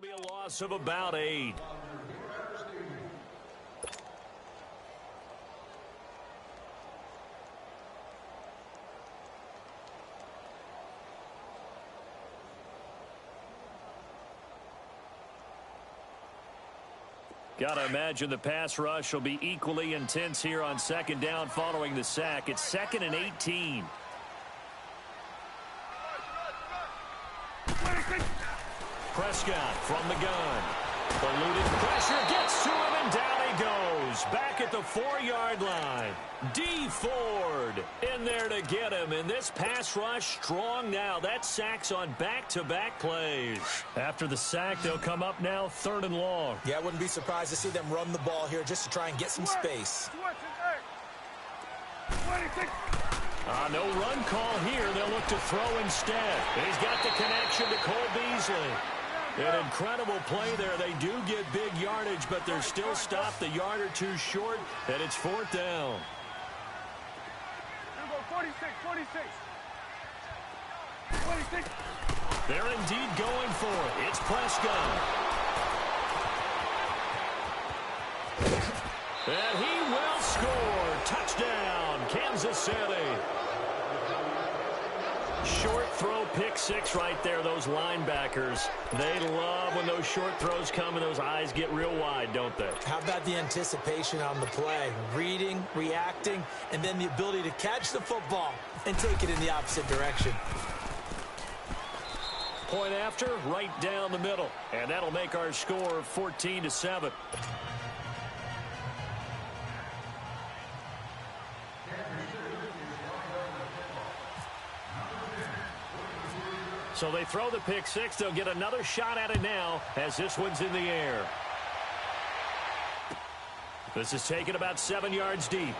be a loss of about 8. Got to imagine the pass rush will be equally intense here on second down following the sack. It's 2nd and 18. Prescott from the gun. Eluding pressure, gets to him, and down he goes. Back at the 4-yard line. D. Ford in there to get him. And this pass rush strong now. That sack's on back-to-back plays. After the sack, they'll come up now 3rd and long. Yeah, I wouldn't be surprised to see them run the ball here just to try and get some space. No run call here. They'll look to throw instead. He's got the connection to Cole Beasley. An incredible play there. They do get big yardage, but they're still stopped a yard or two short, and it's 4th down. 46. They're indeed going for it. It's Prescott. And he will score. Touchdown, Kansas City. Short throw, pick 6 right there, those linebackers. They love when those short throws come and those eyes get real wide, don't they? How about the anticipation on the play? Reading, reacting, and then the ability to catch the football and take it in the opposite direction. Point after, right down the middle. And that'll make our score 14-7. So they throw the pick 6. They'll get another shot at it now as this one's in the air. This is taken about 7 yards deep.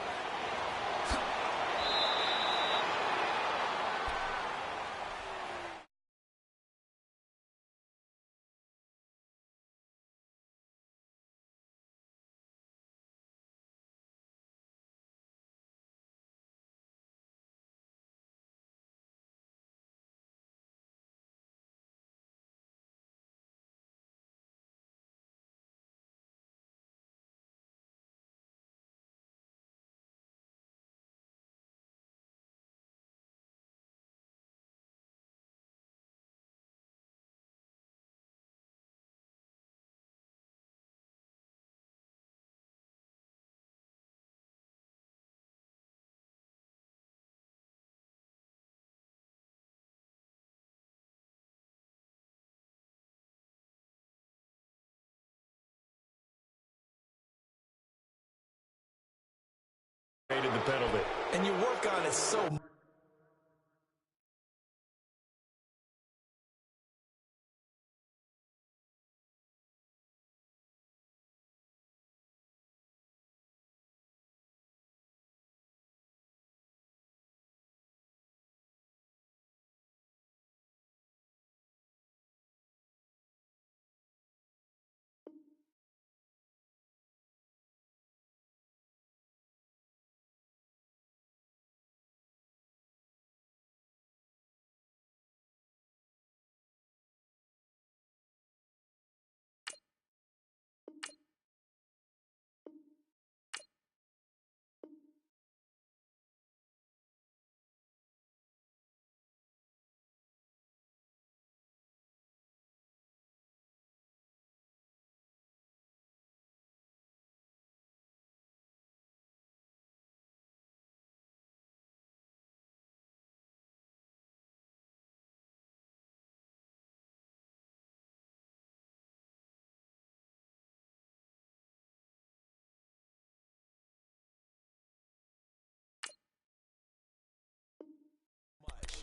The penalty. And you work on it so much.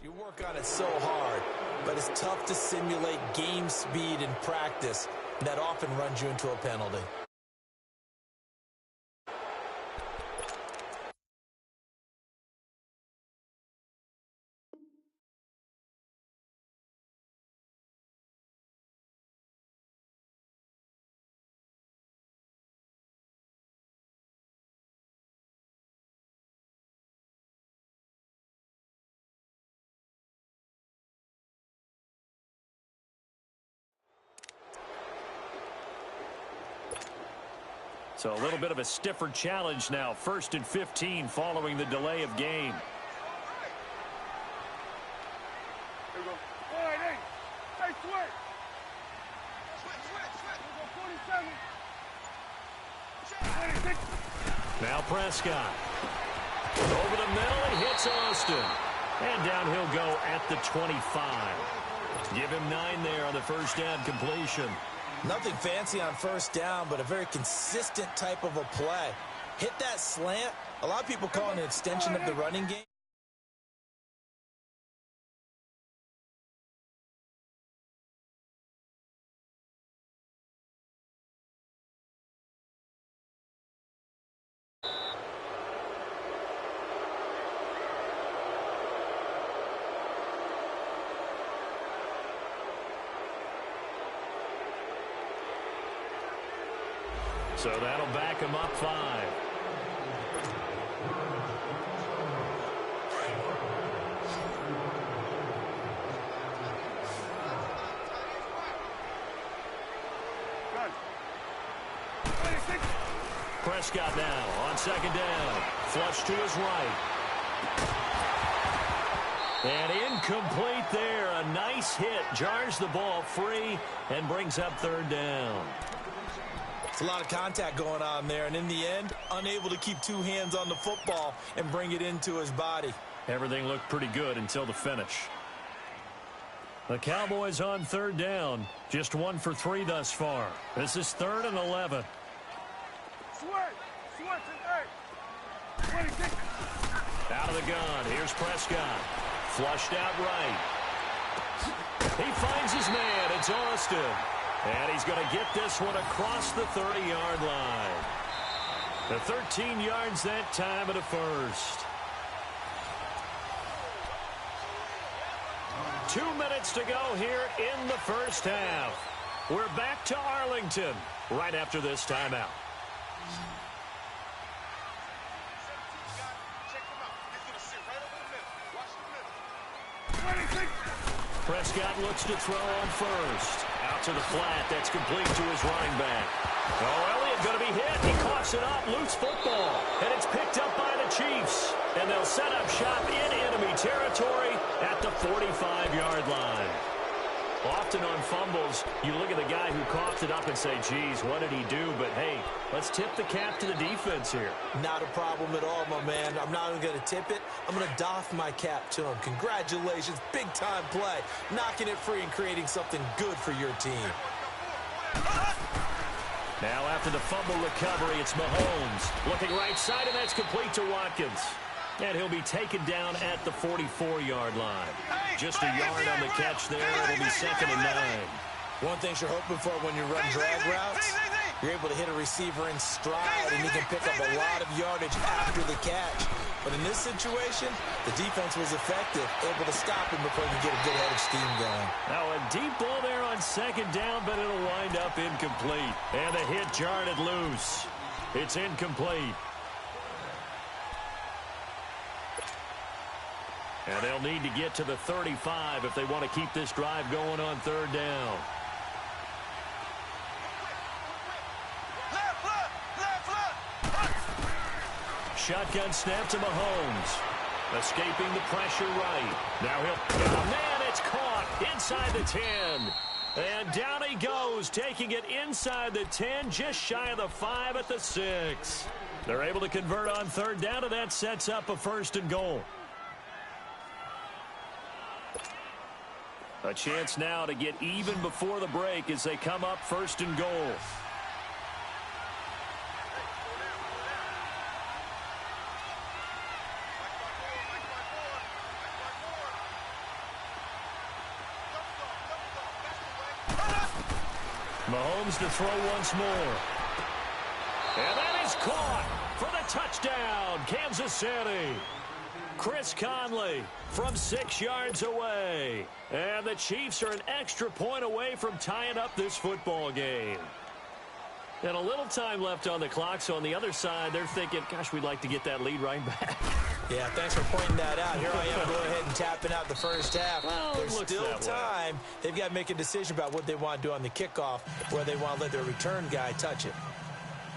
You work on it so hard, but it's tough to simulate game speed in practice. That often runs you into a penalty. So a little bit of a stiffer challenge now. 1st and 15 following the delay of game. Here we go. All right, hey. Hey, switch. Switch. 47. 26. Now Prescott. Over the middle, it hits Austin. And down he'll go at the 25. Give him 9 there on the first down completion. Nothing fancy on first down, but a very consistent type of a play. Hit that slant. A lot of people call it an extension of the running game. So that'll back him up 5. Prescott now on 2nd down. Flush to his right. And incomplete there. A nice hit. Jars the ball free and brings up 3rd down. It's a lot of contact going on there, and in the end, unable to keep 2 hands on the football and bring it into his body. Everything looked pretty good until the finish. The Cowboys on 3rd down. Just 1 for 3 thus far. This is 3rd and 11. Out of the gun. Here's Prescott. Flushed out right. He finds his man. It's Austin. And he's going to get this one across the 30-yard line. The 13 yards that time at a first. 2 minutes to go here in the first half. We're back to Arlington right after this timeout. Prescott looks to throw on first. Out to the flat. That's complete to his running back. Oh, Elliott going to be hit. He coughs it up. Loose football. And it's picked up by the Chiefs. And they'll set up shop in enemy territory at the 45-yard line. Often on fumbles, you look at the guy who coughed it up and say, geez, what did he do? But, hey, let's tip the cap to the defense here. Not a problem at all, my man. I'm not even going to tip it. I'm going to doff my cap to him. Congratulations. Big-time play. Knocking it free and creating something good for your team. Now after the fumble recovery, it's Mahomes. Looking right side, and that's complete to Watkins. And he'll be taken down at the 44-yard line. Just a yard on the catch there. It'll be 2nd and 9. One thing you're hoping for when you run drag routes, you're able to hit a receiver in stride, and he can pick up a lot of yardage after the catch. But in this situation, the defense was effective, able to stop him before he could get a good head of steam going. Now a deep ball there on 2nd down, but it'll wind up incomplete. And the hit jarred it loose. It's incomplete. And they'll need to get to the 35 if they want to keep this drive going on 3rd down. Shotgun snap to Mahomes. Escaping the pressure right. Now he'll... Oh, man, it's caught inside the 10. And down he goes, taking it inside the 10, just shy of the 5 at the 6. They're able to convert on 3rd down, and that sets up a 1st and goal. A chance now to get even before the break as they come up 1st and goal. Mahomes to throw once more. And that is caught for the touchdown, Kansas City. Chris Conley from 6 yards away. And the Chiefs are an extra point away from tying up this football game. And a little time left on the clock, so on the other side, they're thinking, gosh, we'd like to get that lead right back. Yeah, thanks for pointing that out. Here I am going ahead and tapping out the first half. Well, there's still time. They've got to make a decision about what they want to do on the kickoff, where they want to let their return guy touch it.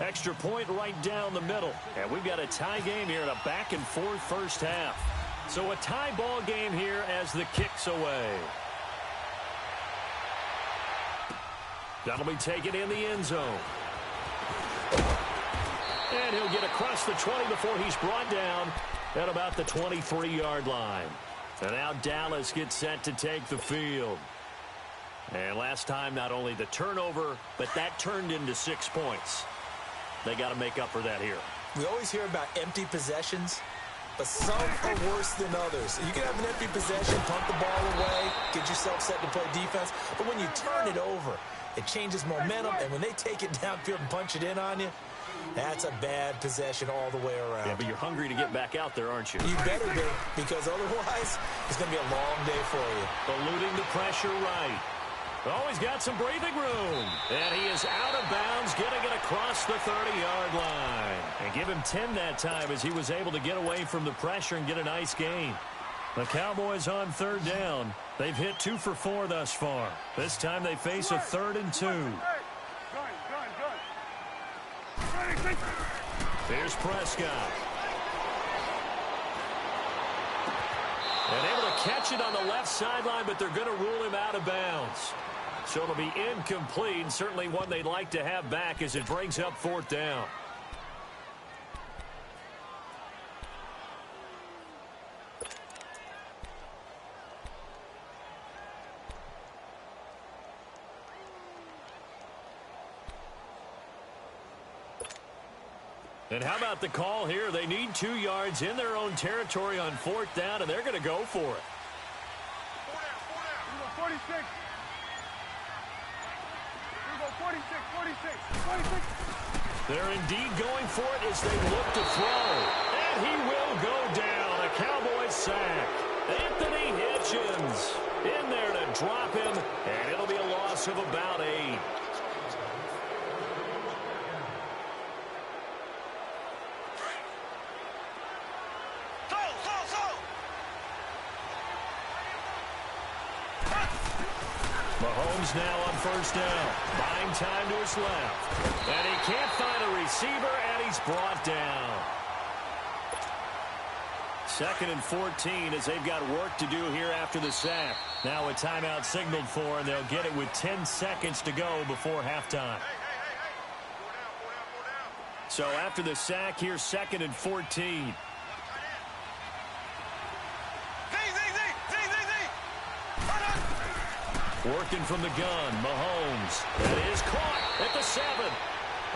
Extra point right down the middle. And we've got a tie game here in a back-and-forth first half. So a tie ball game here as the kick's away. That'll be taken in the end zone. And he'll get across the 20 before he's brought down at about the 23-yard line. And now Dallas gets set to take the field. And last time, not only the turnover, but that turned into 6 points. They got to make up for that here. We always hear about empty possessions, but some are worse than others. You can have an empty possession, punt the ball away, get yourself set to play defense, but when you turn it over, it changes momentum, and when they take it downfield and punch it in on you, that's a bad possession all the way around. Yeah, but you're hungry to get back out there, aren't you? You better be, because otherwise, it's going to be a long day for you. Eluding the pressure right. Oh, he's got some breathing room. And he is out of bounds, getting it across the 30-yard line. And give him 10 that time as he was able to get away from the pressure and get a nice gain. The Cowboys on third down. They've hit 2 for 4 thus far. This time they face a 3rd and 2. Here's Prescott. And able to catch it on the left sideline, but they're going to rule him out of bounds. So it'll be incomplete, certainly one they'd like to have back as it brings up 4th down. And how about the call here? They need 2 yards in their own territory on 4th down, and they're going to go for it. 46. 46. They're indeed going for it as they look to throw. And he will go down. A Cowboys sack. Anthony Hitchens in there to drop him, and it'll be a loss of about 8. Mahomes now on 1st down. Buying time to his left. And he can't find a receiver, and he's brought down. 2nd and 14 as they've got work to do here after the sack. Now a timeout signaled for, and they'll get it with 10 seconds to go before halftime. So after the sack, here's 2nd and 14. Working from the gun, Mahomes. That is caught at the 7.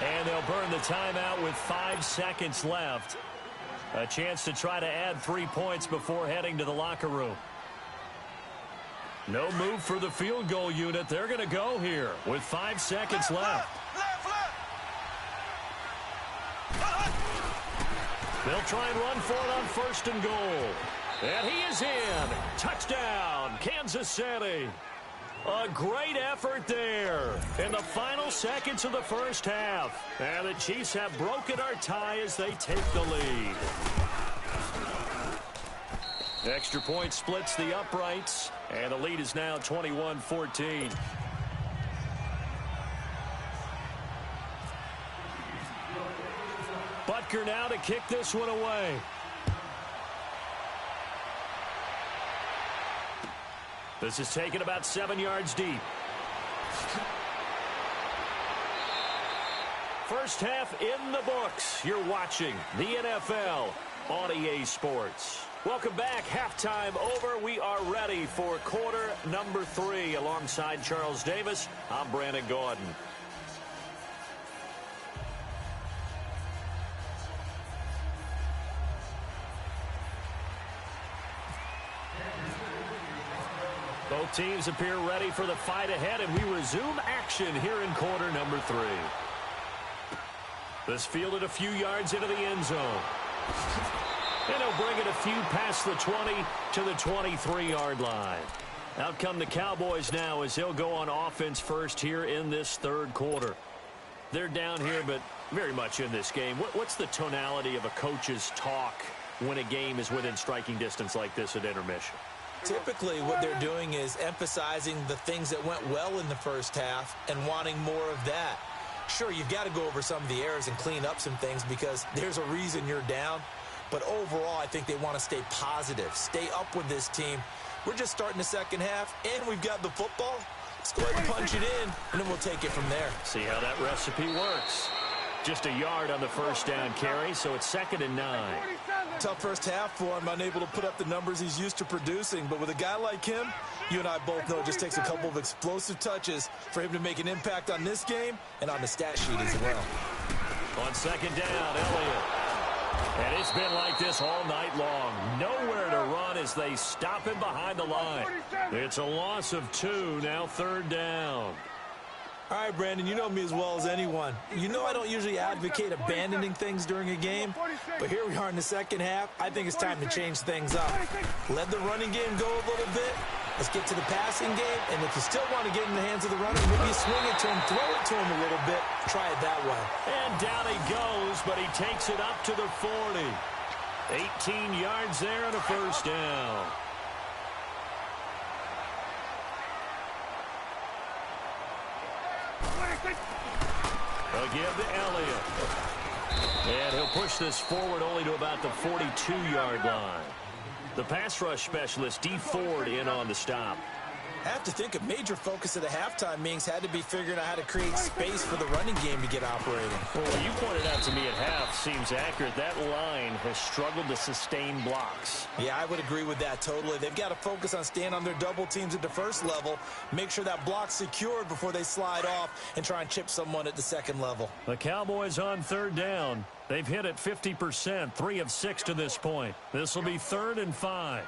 And they'll burn the timeout with 5 seconds left. A chance to try to add 3 points before heading to the locker room. No move for the field goal unit. They're going to go here with 5 seconds left. They'll try and run for it on 1st and goal. And he is in. Touchdown, Kansas City. A great effort there in the final seconds of the first half. And the Chiefs have broken our tie as they take the lead. Extra point splits the uprights, and the lead is now 21-14. Butker now to kick this one away. This is taken about 7 yards deep. First half in the books. You're watching the NFL on EA Sports. Welcome back. Halftime over. We are ready for quarter number 3. Alongside Charles Davis, I'm Brandon Gordon. Both teams appear ready for the fight ahead, and we resume action here in quarter number 3. This fielded a few yards into the end zone. And he'll bring it a few past the 20 to the 23-yard line. Out come the Cowboys now as they'll go on offense first here in this third quarter. They're down here, but very much in this game. What's the tonality of a coach's talk when a game is within striking distance like this at intermission? Typically, what they're doing is emphasizing the things that went well in the first half and wanting more of that. Sure, you've got to go over some of the errors and clean up some things because there's a reason you're down. But overall, I think they want to stay positive, stay up with this team. We're just starting the second half, and we've got the football. Let's go ahead and punch it in, and then we'll take it from there. See how that recipe works. Just a yard on the first down carry, so it's 2nd and 9. Tough first half for him, unable to put up the numbers he's used to producing. But with a guy like him, you and I both know it just takes a couple of explosive touches for him to make an impact on this game and on the stat sheet as well. On 2nd down, Elliott. And it's been like this all night long. Nowhere to run as they stop him behind the line. It's a loss of 2, now 3rd down. All right, Brandon, you know me as well as anyone. You know I don't usually advocate abandoning things during a game, but here we are in the second half. I think it's time to change things up. Let the running game go a little bit. Let's get to the passing game, and if you still want to get in the hands of the runner, maybe you swing it to him, throw it to him a little bit. Try it that way. And down he goes, but he takes it up to the 40. 18 yards there and a first down. They'll give to Elliott. And he'll push this forward only to about the 42-yard line. The pass rush specialist, Ford, in on the stop. I have to think a major focus of the halftime meetings had to be figuring out how to create space for the running game to get operating. Well, what you pointed out to me at half seems accurate. That line has struggled to sustain blocks. Yeah, I would agree with that totally. They've got to focus on staying on their double teams at the first level, make sure that block's secured before they slide off and try and chip someone at the second level. The Cowboys on 3rd down. They've hit it 50%, 3 of 6 to this point. This will be 3rd and 5.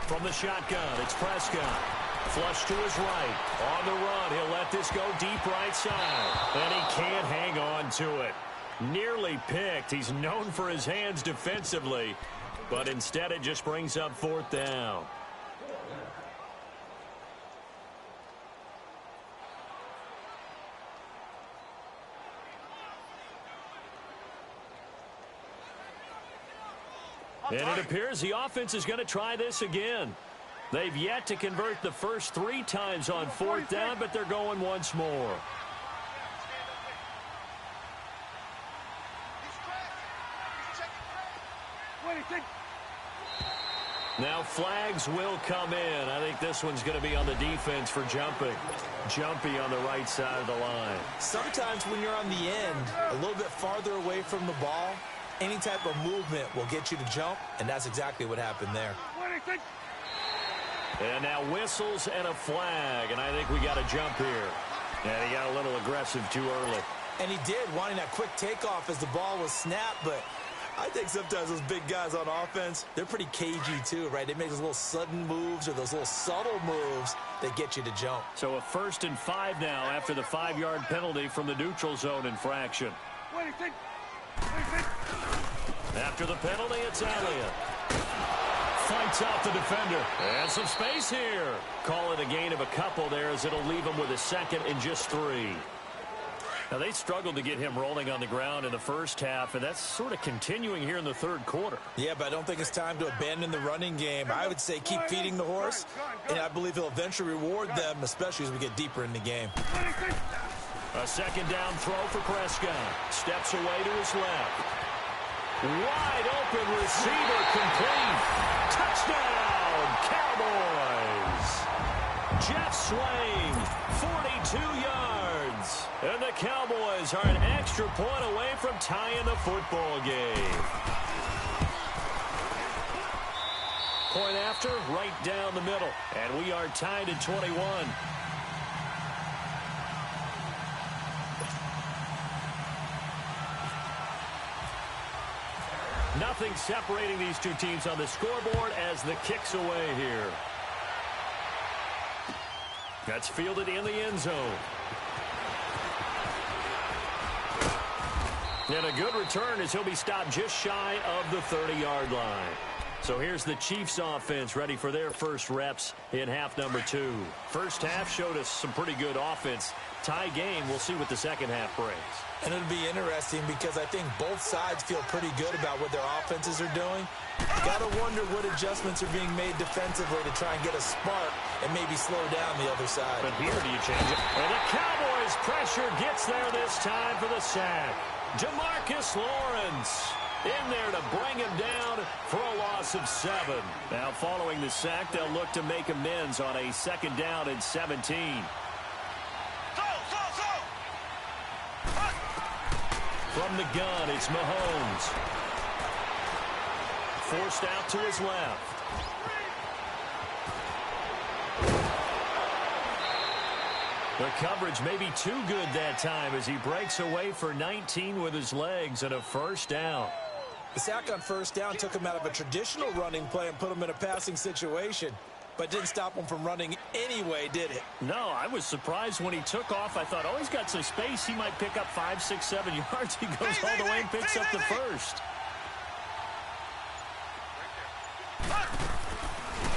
From the shotgun, it's Prescott. Flush to his right. On the run, he'll let this go deep right side. And he can't hang on to it. Nearly picked. He's known for his hands defensively. But instead, it just brings up 4th down. And it appears the offense is going to try this again. They've yet to convert the first 3 times on 4th down, but they're going once more. Now flags will come in. I think this one's going to be on the defense for jumping. Jumpy on the right side of the line. Sometimes when you're on the end, a little bit farther away from the ball, any type of movement will get you to jump, and that's exactly what happened there. And now whistles and a flag, and I think we got a jump here. And he got a little aggressive too early. And he did, wanting that quick takeoff as the ball was snapped, but I think sometimes those big guys on offense, they're pretty cagey too, right? They make those little sudden moves or those little subtle moves that get you to jump. So a 1st and 5 now after the 5-yard penalty from the neutral zone infraction. After the penalty, it's Elliott. Fights out the defender. And some space here. Call it a gain of a couple there as it'll leave him with a 2nd and just 3. Now, they struggled to get him rolling on the ground in the first half, and that's sort of continuing here in the 3rd quarter. Yeah, but I don't think it's time to abandon the running game. I would say keep feeding the horse, and I believe he'll eventually reward them, especially as we get deeper in the game. A 2nd down throw for Prescott. Steps away to his left. Wide open receiver complete. Touchdown, Cowboys. Jet swing, 42 yards. And the Cowboys are an extra point away from tying the football game. Point after, right down the middle. And we are tied at 21. Nothing separating these two teams on the scoreboard as the kick's away here. That's fielded in the end zone. And a good return as he'll be stopped just shy of the 30-yard line. So here's the Chiefs offense ready for their first reps in half number 2. First half showed us some pretty good offense. tie game. We'll see what the second half brings. And it'll be interesting because I think both sides feel pretty good about what their offenses are doing. Got to wonder what adjustments are being made defensively to try and get a spark and maybe slow down the other side. But here, do you change it? And the Cowboys' pressure gets there this time for the sack. DeMarcus Lawrence in there to bring him down for a loss of 7. Now, following the sack, they'll look to make amends on a 2nd down and 17. From the gun, it's Mahomes. Forced out to his left. The coverage may be too good that time as he breaks away for 19 with his legs and a 1st down. The sack on 1st down took him out of a traditional running play and put him in a passing situation, but didn't stop him from running anyway, did it? No, I was surprised when he took off. I thought, oh, he's got some space. He might pick up 5, 6, 7 yards. He goes all the way and picks up the 1st.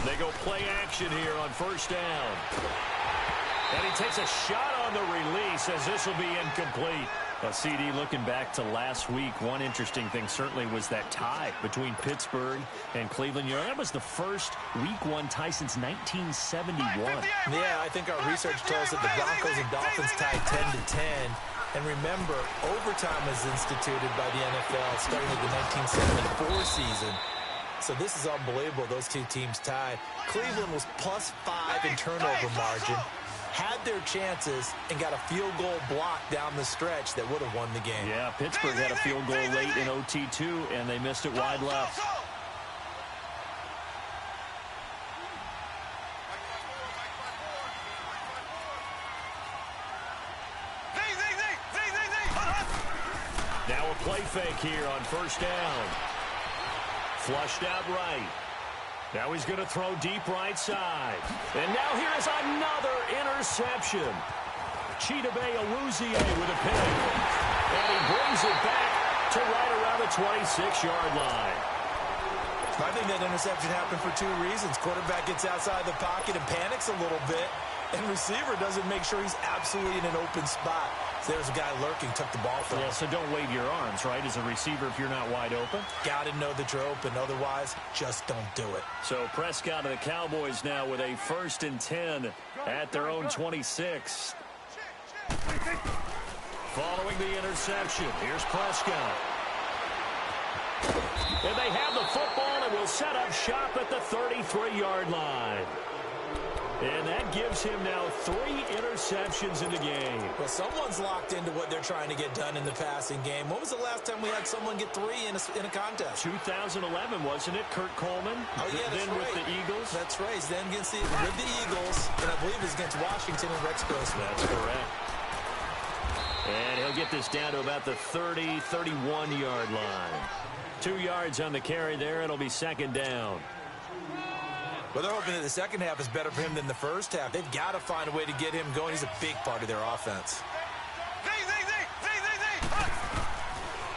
They go play action here on 1st down. And he takes a shot on the release as this will be incomplete. CD, looking back to last week, one interesting thing certainly was that tie between Pittsburgh and Cleveland. You know, that was the first Week 1 tie since 1971. Yeah, I think our research tells us that the Broncos and Dolphins tied 10-10. And remember, overtime was instituted by the NFL starting with the 1974 season. So this is unbelievable, those two teams tied. Cleveland was +5 in turnover margin, had their chances, and got a field goal block down the stretch that would have won the game. Yeah, Pittsburgh had a field goal late in OT too, and they missed it wide left. Now a play fake here on 1st down. Flushed out right. Now he's going to throw deep right side. And now here is another interception. Chidobe Awuzie with a pick. And he brings it back to right around the 26-yard line. I think that interception happened for 2 reasons. Quarterback gets outside the pocket and panics a little bit. And receiver doesn't make sure he's absolutely in an open spot. So there's a guy lurking, took the ball from him. Yeah, so don't wave your arms, right, as a receiver if you're not wide open. Got to know that you're open. Otherwise, just don't do it. So Prescott and the Cowboys now with a 1st and 10 at their own 26. Following the interception, here's Prescott. And they have the football and will set up shop at the 33-yard line. And that gives him now 3 interceptions in the game. Well, someone's locked into what they're trying to get done in the passing game. When was the last time we had someone get 3 in a contest? 2011, wasn't it? Kurt Coleman. Oh, yeah, that's then right. With the Eagles. That's right. Then with the Eagles, and I believe it was against Washington and Rex Grossman. That's correct. And he'll get this down to about the 30, 31-yard line. 2 yards on the carry there. It'll be 2nd down. Well, they're hoping that the second half is better for him than the first half. They've got to find a way to get him going. He's a big part of their offense.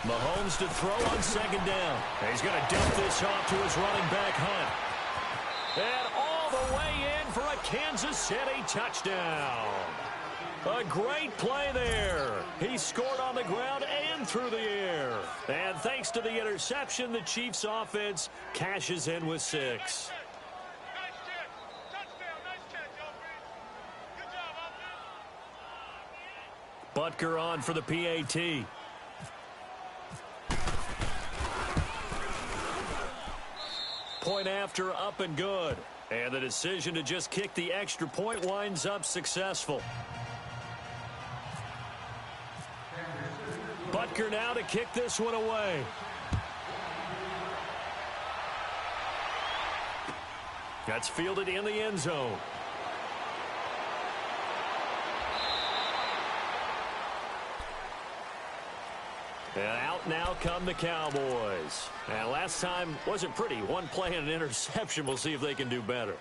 Mahomes to throw on 2nd down. He's going to dump this off to his running back, Hunt. And all the way in for a Kansas City touchdown. A great play there. He scored on the ground and through the air. And thanks to the interception, the Chiefs' offense cashes in with 6. Butker on for the PAT. Point after, up and good. And the decision to just kick the extra point winds up successful. Butker now to kick this one away. That's fielded in the end zone. And out now come the Cowboys. And last time wasn't pretty. One play and an interception. We'll see if they can do better.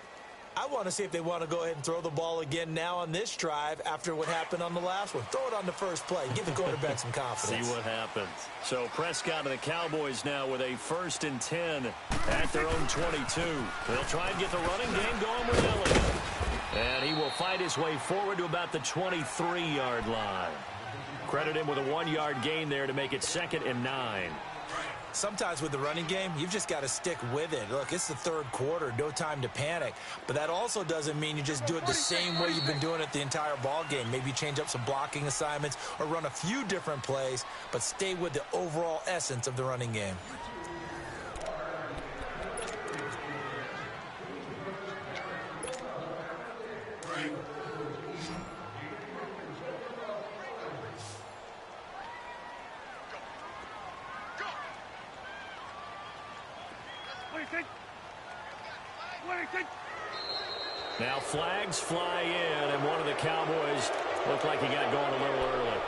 I want to see if they want to go ahead and throw the ball again now on this drive after what happened on the last one. Throw it on the first play. Give the quarterback some confidence. See what happens. So Prescott and the Cowboys now with a 1st and 10 at their own 22. They'll try and get the running game going with Elliott. And he will fight his way forward to about the 23-yard line. Credit him with a 1-yard gain there to make it 2nd and 9. Sometimes with the running game, you've just got to stick with it. Look, it's the third quarter, no time to panic. But that also doesn't mean you just do it the same way you've been doing it the entire ball game. Maybe change up some blocking assignments or run a few different plays, but stay with the overall essence of the running game. Now flags fly in, and one of the Cowboys looked like he got going a little early.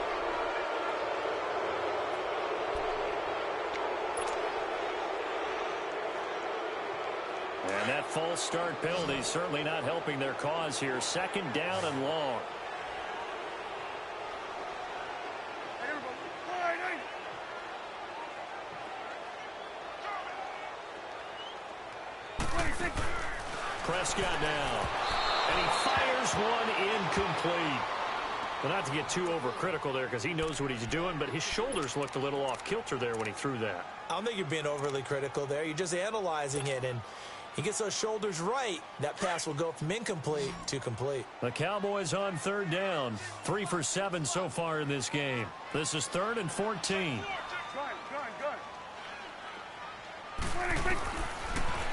And that false start penalty is certainly not helping their cause here. 2nd down and long. Prescott now. And he fires one incomplete. Well, not to get too overcritical there because he knows what he's doing, but his shoulders looked a little off kilter there when he threw that. I don't think you're being overly critical there. You're just analyzing it, and he gets those shoulders right. That pass will go from incomplete to complete. The Cowboys on 3rd down. 3 for 7 so far in this game. This is 3rd and 14.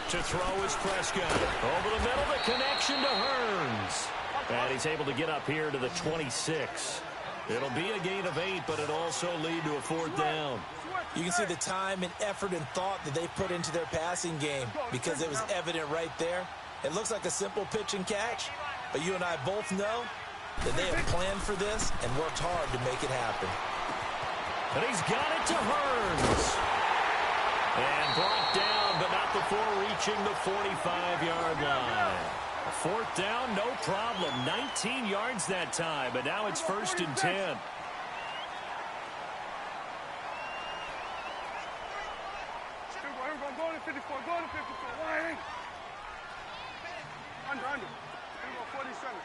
To throw is Prescott. Over the middle, the connection to Hearns. And he's able to get up here to the 26. It'll be a gain of 8, but it'll also lead to a 4th down. You can see the time and effort and thought that they put into their passing game because it was evident right there. It looks like a simple pitch and catch, but you and I both know that they have planned for this and worked hard to make it happen. And he's got it to Hearns. And brought down, but not before reaching the 45-yard line. A 4th down, no problem. 19 yards that time, but now it's 1st and 10. Go to 54, go to 54. Line. Under. Here we go, 47.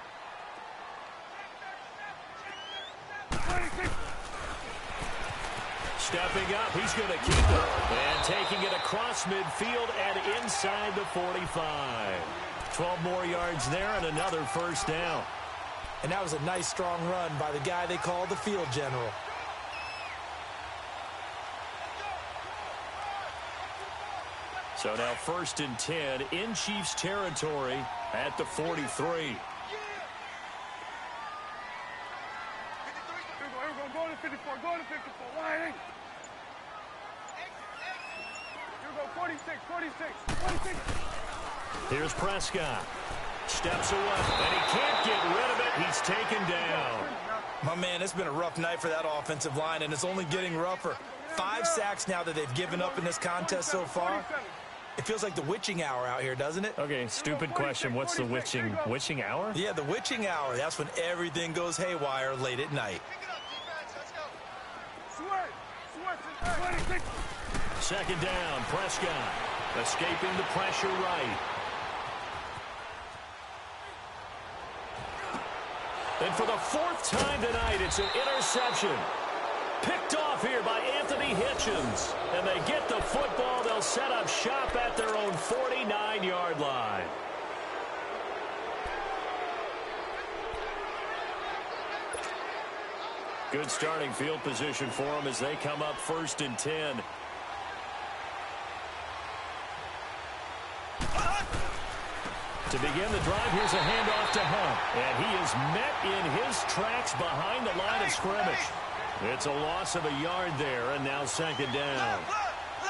26. Stepping up, he's going to keep it. And taking it across midfield and inside the 45. 12 more yards there and another 1st down. And that was a nice, strong run by the guy they call the field general. So now 1st and 10 in Chiefs territory at the 43. Here we go, go to 54, go to 54. Line. Here we go, 46. Here's Prescott. Steps away, and he can't get rid of it. He's taken down. My man, it's been a rough night for that offensive line, and it's only getting rougher. 5 sacks now that they've given up in this contest so far. It feels like the witching hour out here, doesn't it? Okay, stupid question. What's the witching hour? Yeah, the witching hour. That's when everything goes haywire late at night. 2nd down, Prescott escaping the pressure right. And for the 4th time tonight, it's an interception. Picked off here by Anthony Hitchens. And they get the football. They'll set up shop at their own 49-yard line. Good starting field position for them as they come up 1st and 10. To begin the drive, here's a handoff to Hunt. And he is met in his tracks behind the line of scrimmage. It's a loss of a yard there, and now 2nd down.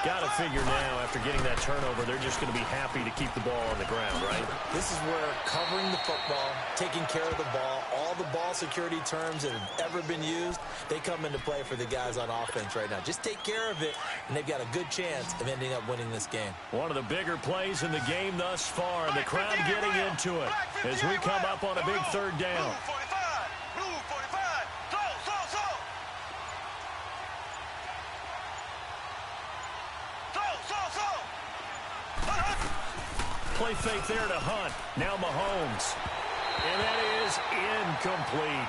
Got to figure now, after getting that turnover, they're just going to be happy to keep the ball on the ground, right? This is where covering the football, taking care of the ball, all the ball security terms that have ever been used, they come into play for the guys on offense right now. Just take care of it, and they've got a good chance of ending up winning this game. One of the bigger plays in the game thus far, and the crowd getting into it as we come up on a big 3rd down. Play fake there to Hunt. Now Mahomes. And that is incomplete.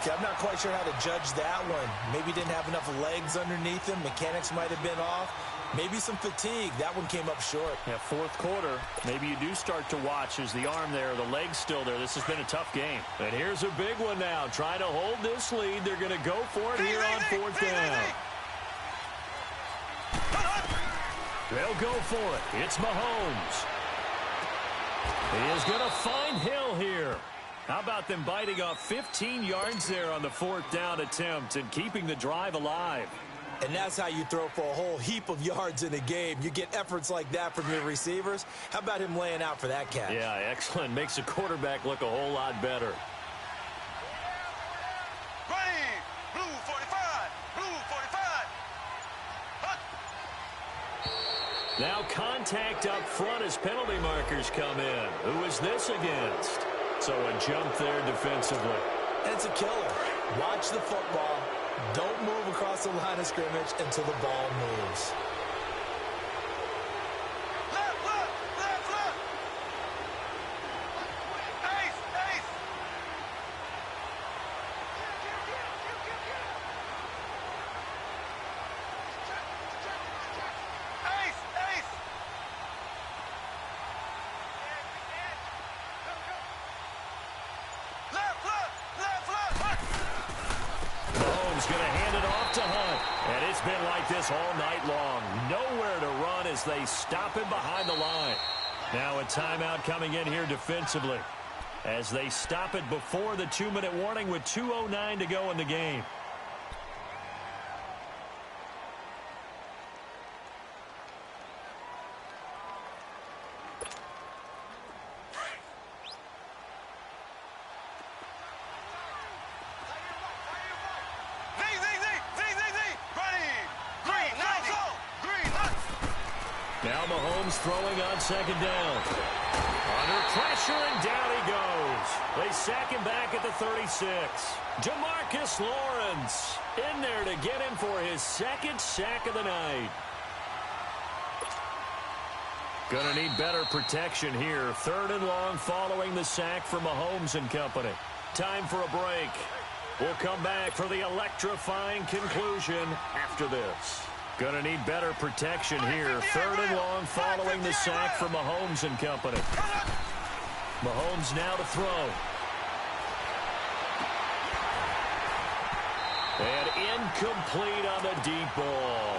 Okay, I'm not quite sure how to judge that one. Maybe didn't have enough legs underneath him. Mechanics might have been off. Maybe some fatigue. That one came up short. Yeah, fourth quarter, maybe you do start to watch as the arm there, the leg's still there. This has been a tough game. And here's a big one now. Trying to hold this lead. They're going to go for it here on fourth down. They'll go for it. It's Mahomes. He is going to find Hill here. How about them biting off 15 yards there on the fourth down attempt and keeping the drive alive? And that's how you throw for a whole heap of yards in a game. You get efforts like that from your receivers. How about him laying out for that catch? Yeah, excellent. Makes the quarterback look a whole lot better. Ready, blue 45, blue 45. Hut. Now contact up front as penalty markers come in. Who is this against? So a jump there defensively. It's a killer. Watch the football. Don't move across the line of scrimmage until the ball moves. Left, left, left, left. Ace, ace. Ace, ace. Left, left, left, left. Mahomes going to hand it off to Hunt. And it's been like this all night long. Nowhere to run as they stop him behind the line. Now a timeout coming in here defensively as they stop it before the 2-minute warning with 2:09 to go in the game. Now Mahomes throwing on second down. Under pressure, and down he goes. They sack him back at the 36. Demarcus Lawrence in there to get him for his second sack of the night. Gonna need better protection here. 3rd and long following the sack from Mahomes and company. Time for a break. We'll come back for the electrifying conclusion after this. Gonna need better protection here. 3rd and long following the sack from Mahomes and company. Mahomes now to throw. And incomplete on the deep ball.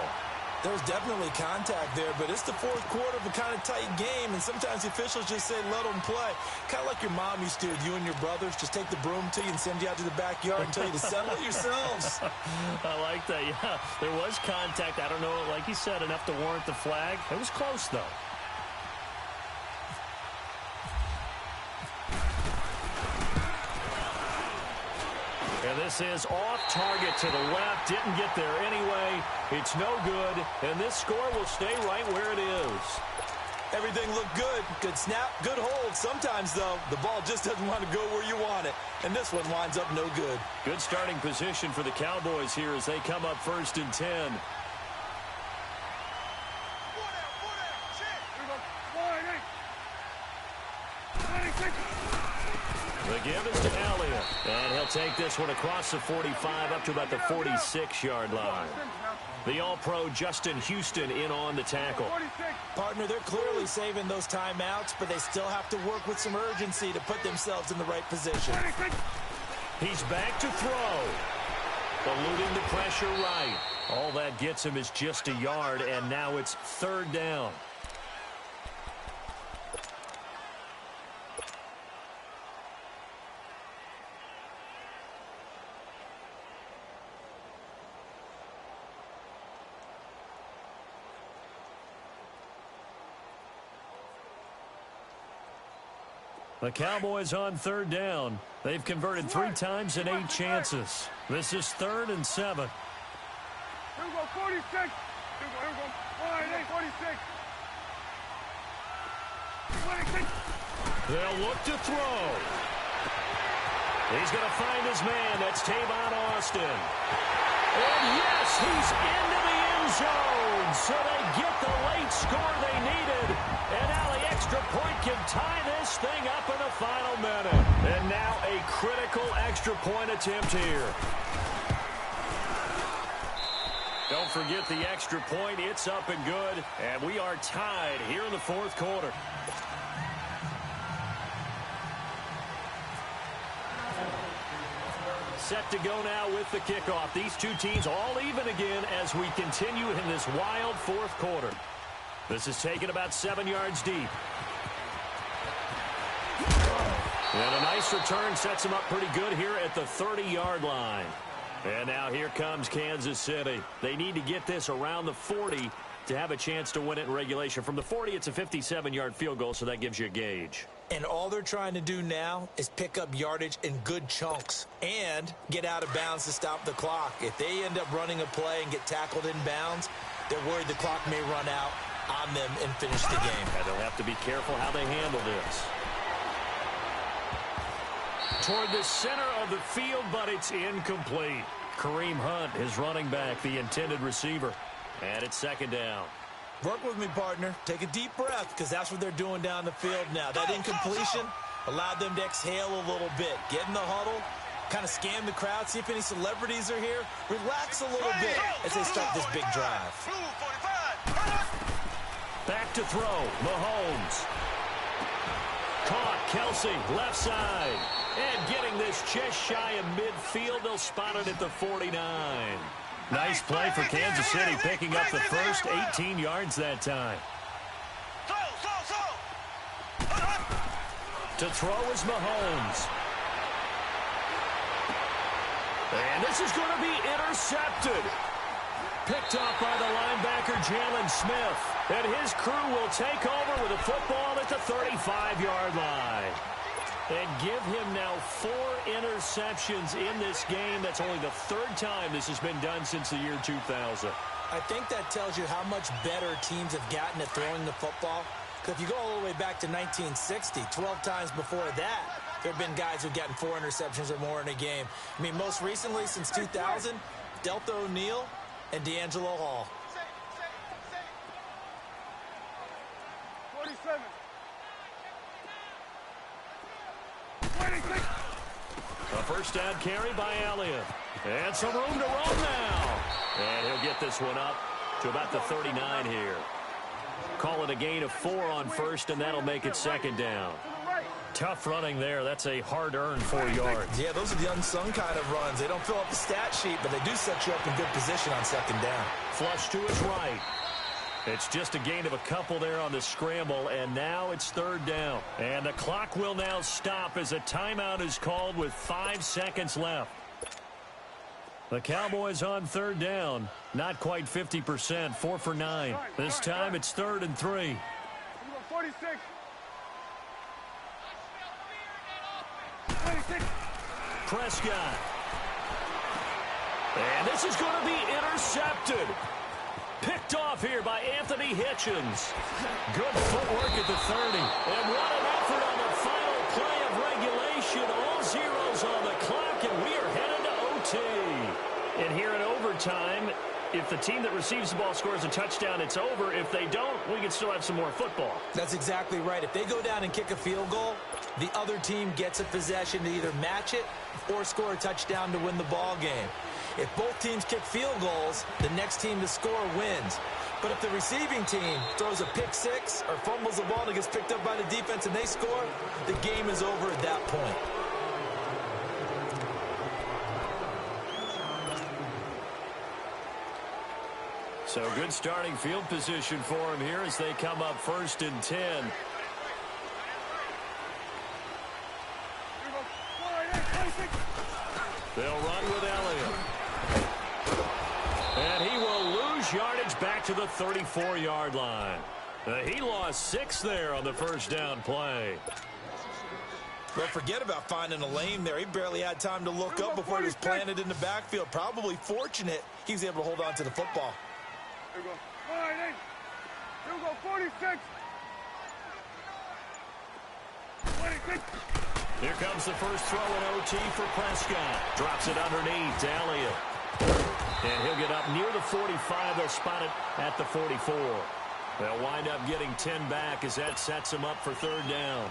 There's definitely contact there, but it's the fourth quarter of a kind of tight game, and sometimes the officials just say, let them play. Kind of like your mom used to with you and your brothers. Just take the broom to you and send you out to the backyard and tell you to settle it yourselves. I like that, yeah. There was contact. I don't know, like you said, enough to warrant the flag. It was close, though. And this is off target to the left. Didn't get there anyway. It's no good. And this score will stay right where it is. Everything looked good. Good snap, good hold. Sometimes, though, the ball just doesn't want to go where you want it. And this one winds up no good. Good starting position for the Cowboys here as they come up 1st and 10. The give is to Elliott. And he'll take this one across the 45 up to about the 46-yard line. The All-Pro Justin Houston in on the tackle. Partner, they're clearly saving those timeouts, but they still have to work with some urgency to put themselves in the right position. He's back to throw. Eluding the pressure right. All that gets him is just a yard, and now it's 3rd down. The Cowboys on 3rd down. They've converted 3 times in 8 chances. This is 3rd and 7. Here we go, 46. Here we go. 46. 26. They'll look to throw. He's going to find his man. That's Tavon Austin. And yes, he's into the end zone. So they get the late score they needed. And now the extra point can tie this thing up in the final minute. And now a critical extra point attempt here. Don't forget the extra point. It's up and good. And we are tied here in the fourth quarter. Set to go now with the kickoff. These two teams all even again as we continue in this wild fourth quarter. This is taken about 7 yards deep. And a nice return sets them up pretty good here at the 30-yard line. And now here comes Kansas City. They need to get this around the 40 to have a chance to win it in regulation. From the 40, it's a 57-yard field goal, so that gives you a gauge. And all they're trying to do now is pick up yardage in good chunks and get out of bounds to stop the clock. If they end up running a play and get tackled in bounds, they're worried the clock may run out on them and finish the game. And they'll have to be careful how they handle this. Toward the center of the field, but it's incomplete. Kareem Hunt is running back, the intended receiver. And it's second down. Work with me, partner. Take a deep breath, because that's what they're doing down the field now. That incompletion allowed them to exhale a little bit. Get in the huddle, kind of scan the crowd, see if any celebrities are here. Relax a little bit as they start this big drive. Back to throw, Mahomes. Caught, Kelsey, left side. And getting this just shy of midfield, they'll spot it at the 49. Nice play for Kansas City, picking up the first 18 yards that time. To throw is Mahomes. And this is going to be intercepted. Picked off by the linebacker, Jalen Smith. And his crew will take over with a football at the 35-yard line. And give him now 4 interceptions in this game. That's only the 3rd time this has been done since the year 2000. I think that tells you how much better teams have gotten at throwing the football. Because if you go all the way back to 1960, 12 times before that, there have been guys who've gotten 4 interceptions or more in a game. I mean, most recently, since 2000, Delta O'Neal and D'Angelo Hall. 47. A first down carry by Elliott. And some room to run now. And he'll get this one up to about the 39 here. Call it a gain of 4 on first, and that'll make it second down. Tough running there. That's a hard-earned 4 yards. Yeah, those are the unsung kind of runs. They don't fill up the stat sheet, but they do set you up in good position on second down. Flush to his right. It's just a gain of a couple there on the scramble, and now it's third down. And the clock will now stop as a timeout is called with 5 seconds left. The Cowboys on third down. Not quite 50%, 4 for 9. This time it's 3rd and 3. 46. 26. Prescott. And this is going to be intercepted. Picked off here by Anthony Hitchens. Good footwork at the 30. And what an effort on the final play of regulation. All zeros on the clock, and we are headed to OT. And here in overtime, if the team that receives the ball scores a touchdown, it's over. If they don't, we can still have some more football. That's exactly right. If they go down and kick a field goal, the other team gets a possession to either match it or score a touchdown to win the ball game. If both teams kick field goals, the next team to score wins. But if the receiving team throws a pick six or fumbles the ball and it gets picked up by the defense and they score, the game is over at that point. So good starting field position for him here as they come up 1st and 10. They'll run with Elliott. And he will lose yardage back to the 34-yard line. He lost 6 there on the first down play. Well, forget about finding a lane there. He barely had time to look up before he was planted in the backfield. Probably fortunate he was able to hold on to the football. Here we go. 46. 26. Here comes the first throw in OT for Prescott. Drops it underneath to Elliott. And he'll get up near the 45. They'll spot it at the 44. They'll wind up getting 10 back as that sets him up for third down.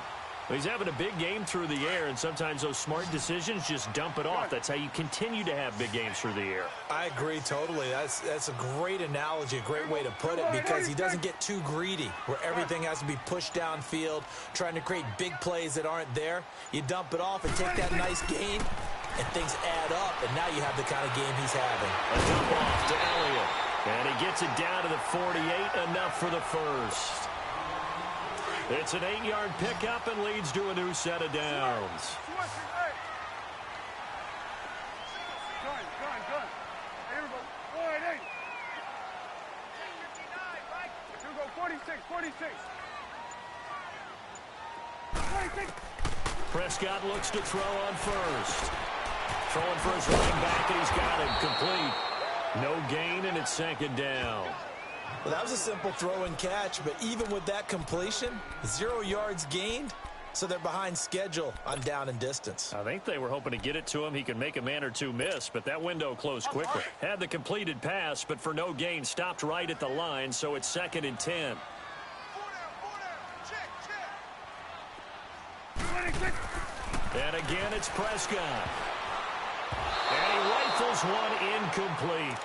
He's having a big game through the air, and sometimes those smart decisions just dump it off. That's how you continue to have big games through the air. I agree totally. That's a great analogy, a great way to put it, because he doesn't get too greedy where everything has to be pushed downfield, trying to create big plays that aren't there. You dump it off and take that nice gain, and things add up, and now you have the kind of game he's having. A dump off to Elliott, and he gets it down to the 48, enough for the first. It's an 8-yard pickup and leads to a new set of downs. Prescott looks to throw on first. Throwing for his running back, and he's got it complete. No gain, and it's second down. Well, that was a simple throw and catch, but even with that completion, 0 yards gained, so they're behind schedule on down and distance. I think they were hoping to get it to him. He could make a man or two miss, but that window closed quickly. Had the completed pass, but for no gain, stopped right at the line, so it's 2nd and 10. And again, it's Prescott. And he rifles one incomplete.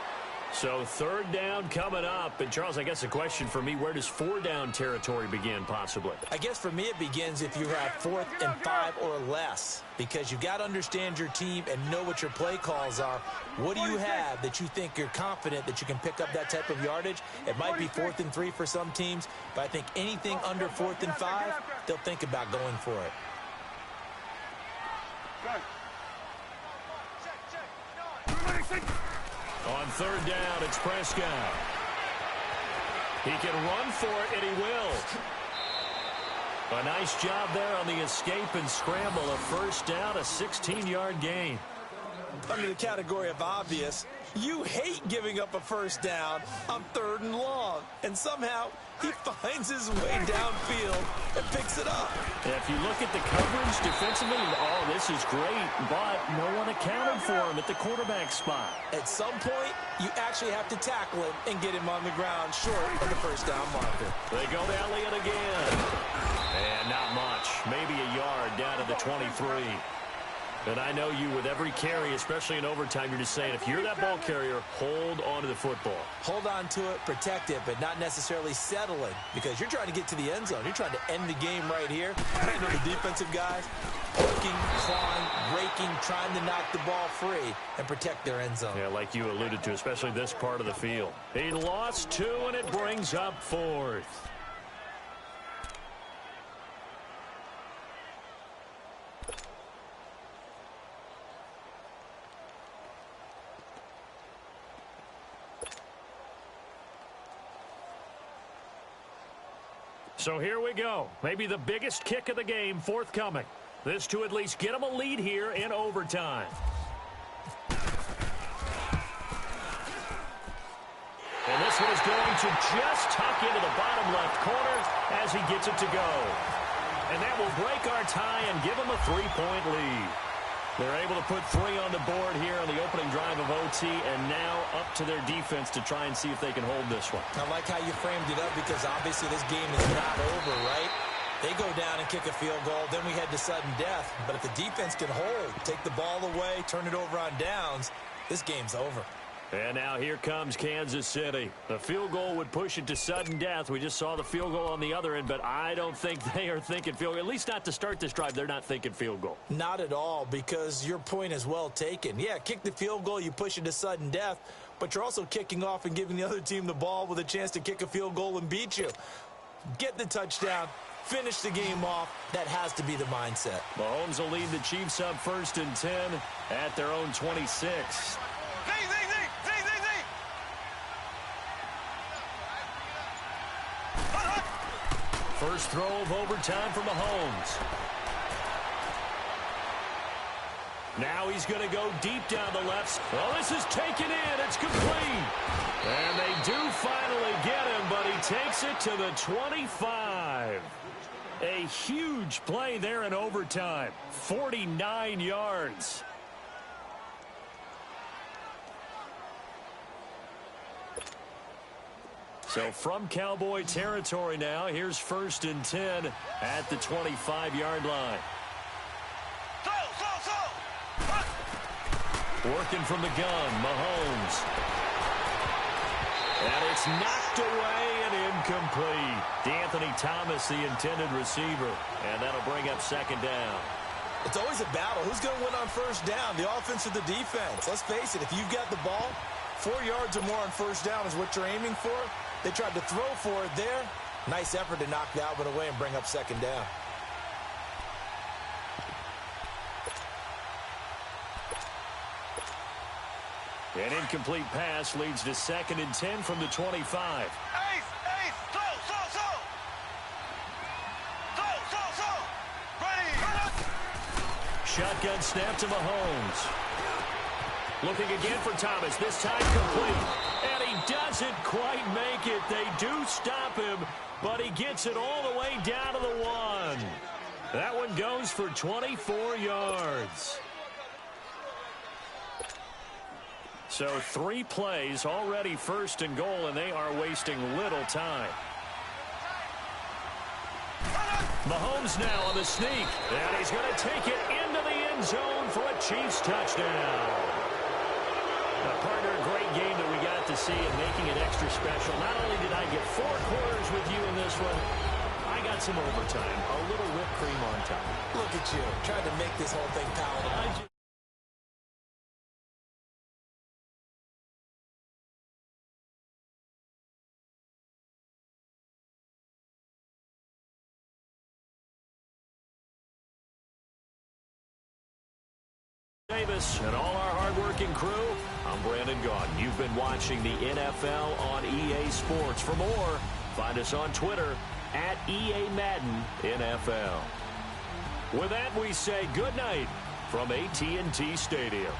So 3rd down coming up. And, Charles, I guess the question for me, where does 4-down territory begin possibly? I guess for me it begins if you have 4th and 5 or less, because you've got to understand your team and know what your play calls are. What do you have that you think you're confident that you can pick up that type of yardage? It might be 4th and 3 for some teams, but I think anything under 4th and 5, they'll think about going for it. On 3rd down, it's Prescott. He can run for it, and he will. A nice job there on the escape and scramble. A 1st down, a 16-yard gain. Under the category of obvious, you hate giving up a 1st down on 3rd and long. And somehow he finds his way downfield and picks it up. And if you look at the coverage defensively, oh, this is great, but no one accounted for him at the quarterback spot. At some point, you actually have to tackle him and get him on the ground short of the 1st down marker. They go to Elliott again. And not much. Maybe a yard down to the 23. And I know you, with every carry, especially in overtime, you're just saying, if you're that ball carrier, hold on to the football. Hold on to it, protect it, but not necessarily settling, because you're trying to get to the end zone. You're trying to end the game right here. I know the defensive guys poking, clawing, raking, trying to knock the ball free and protect their end zone. Yeah, like you alluded to, especially this part of the field. He lost 2, and it brings up 4th. So here we go. Maybe the biggest kick of the game forthcoming. This to at least get them a lead here in overtime. And this one is going to just tuck into the bottom left corner as he gets it to go. And that will break our tie and give them a 3-point lead. They're able to put 3 on the board here on the opening drive of OT, and now up to their defense to try and see if they can hold this one. I like how you framed it up, because obviously this game is not over, right? They go down and kick a field goal, then we head to sudden death. But if the defense can hold, take the ball away, turn it over on downs, this game's over. And now here comes Kansas City. The field goal would push it to sudden death. We just saw the field goal on the other end, but I don't think they are thinking field goal. At least not to start this drive. They're not thinking field goal. Not at all, because your point is well taken. Yeah, kick the field goal, you push it to sudden death, but you're also kicking off and giving the other team the ball with a chance to kick a field goal and beat you. Get the touchdown, finish the game off. That has to be the mindset. Mahomes will lead the Chiefs up 1st and 10 at their own 26. First throw of overtime for Mahomes. Now he's going to go deep down the left. Well, this is taken in. It's complete. And they do finally get him, but he takes it to the 25. A huge play there in overtime. 49 yards. So from Cowboy territory now, here's 1st and 10 at the 25-yard line. Working from the gun, Mahomes. And it's knocked away and incomplete. D'Anthony Thomas, the intended receiver. And that'll bring up 2nd down. It's always a battle. Who's going to win on 1st down, the offense or the defense? Let's face it, if you've got the ball, 4 yards or more on 1st down is what you're aiming for. They tried to throw for it there. Nice effort to knock that one away and bring up 2nd down. An incomplete pass leads to 2nd and 10 from the 25. Shotgun snap to Mahomes. Looking again for Thomas, this time complete. And he doesn't quite make it. They do stop him, but he gets it all the way down to the 1. That one goes for 24 yards. So 3 plays, already 1st and goal, and they are wasting little time. Mahomes now on the sneak, and he's going to take it into the end zone for a Chiefs touchdown. Partner, great game that we got to see and making it extra special. Not only did I get 4 quarters with you in this one, I got some overtime, a little whipped cream on top. Look at you, trying to make this whole thing palatable. Davis and all our hardworking crew, I'm Brandon Gaughan. You've been watching the NFL on EA Sports. For more, find us on Twitter at EA Madden NFL. With that, we say good night from AT&T Stadium.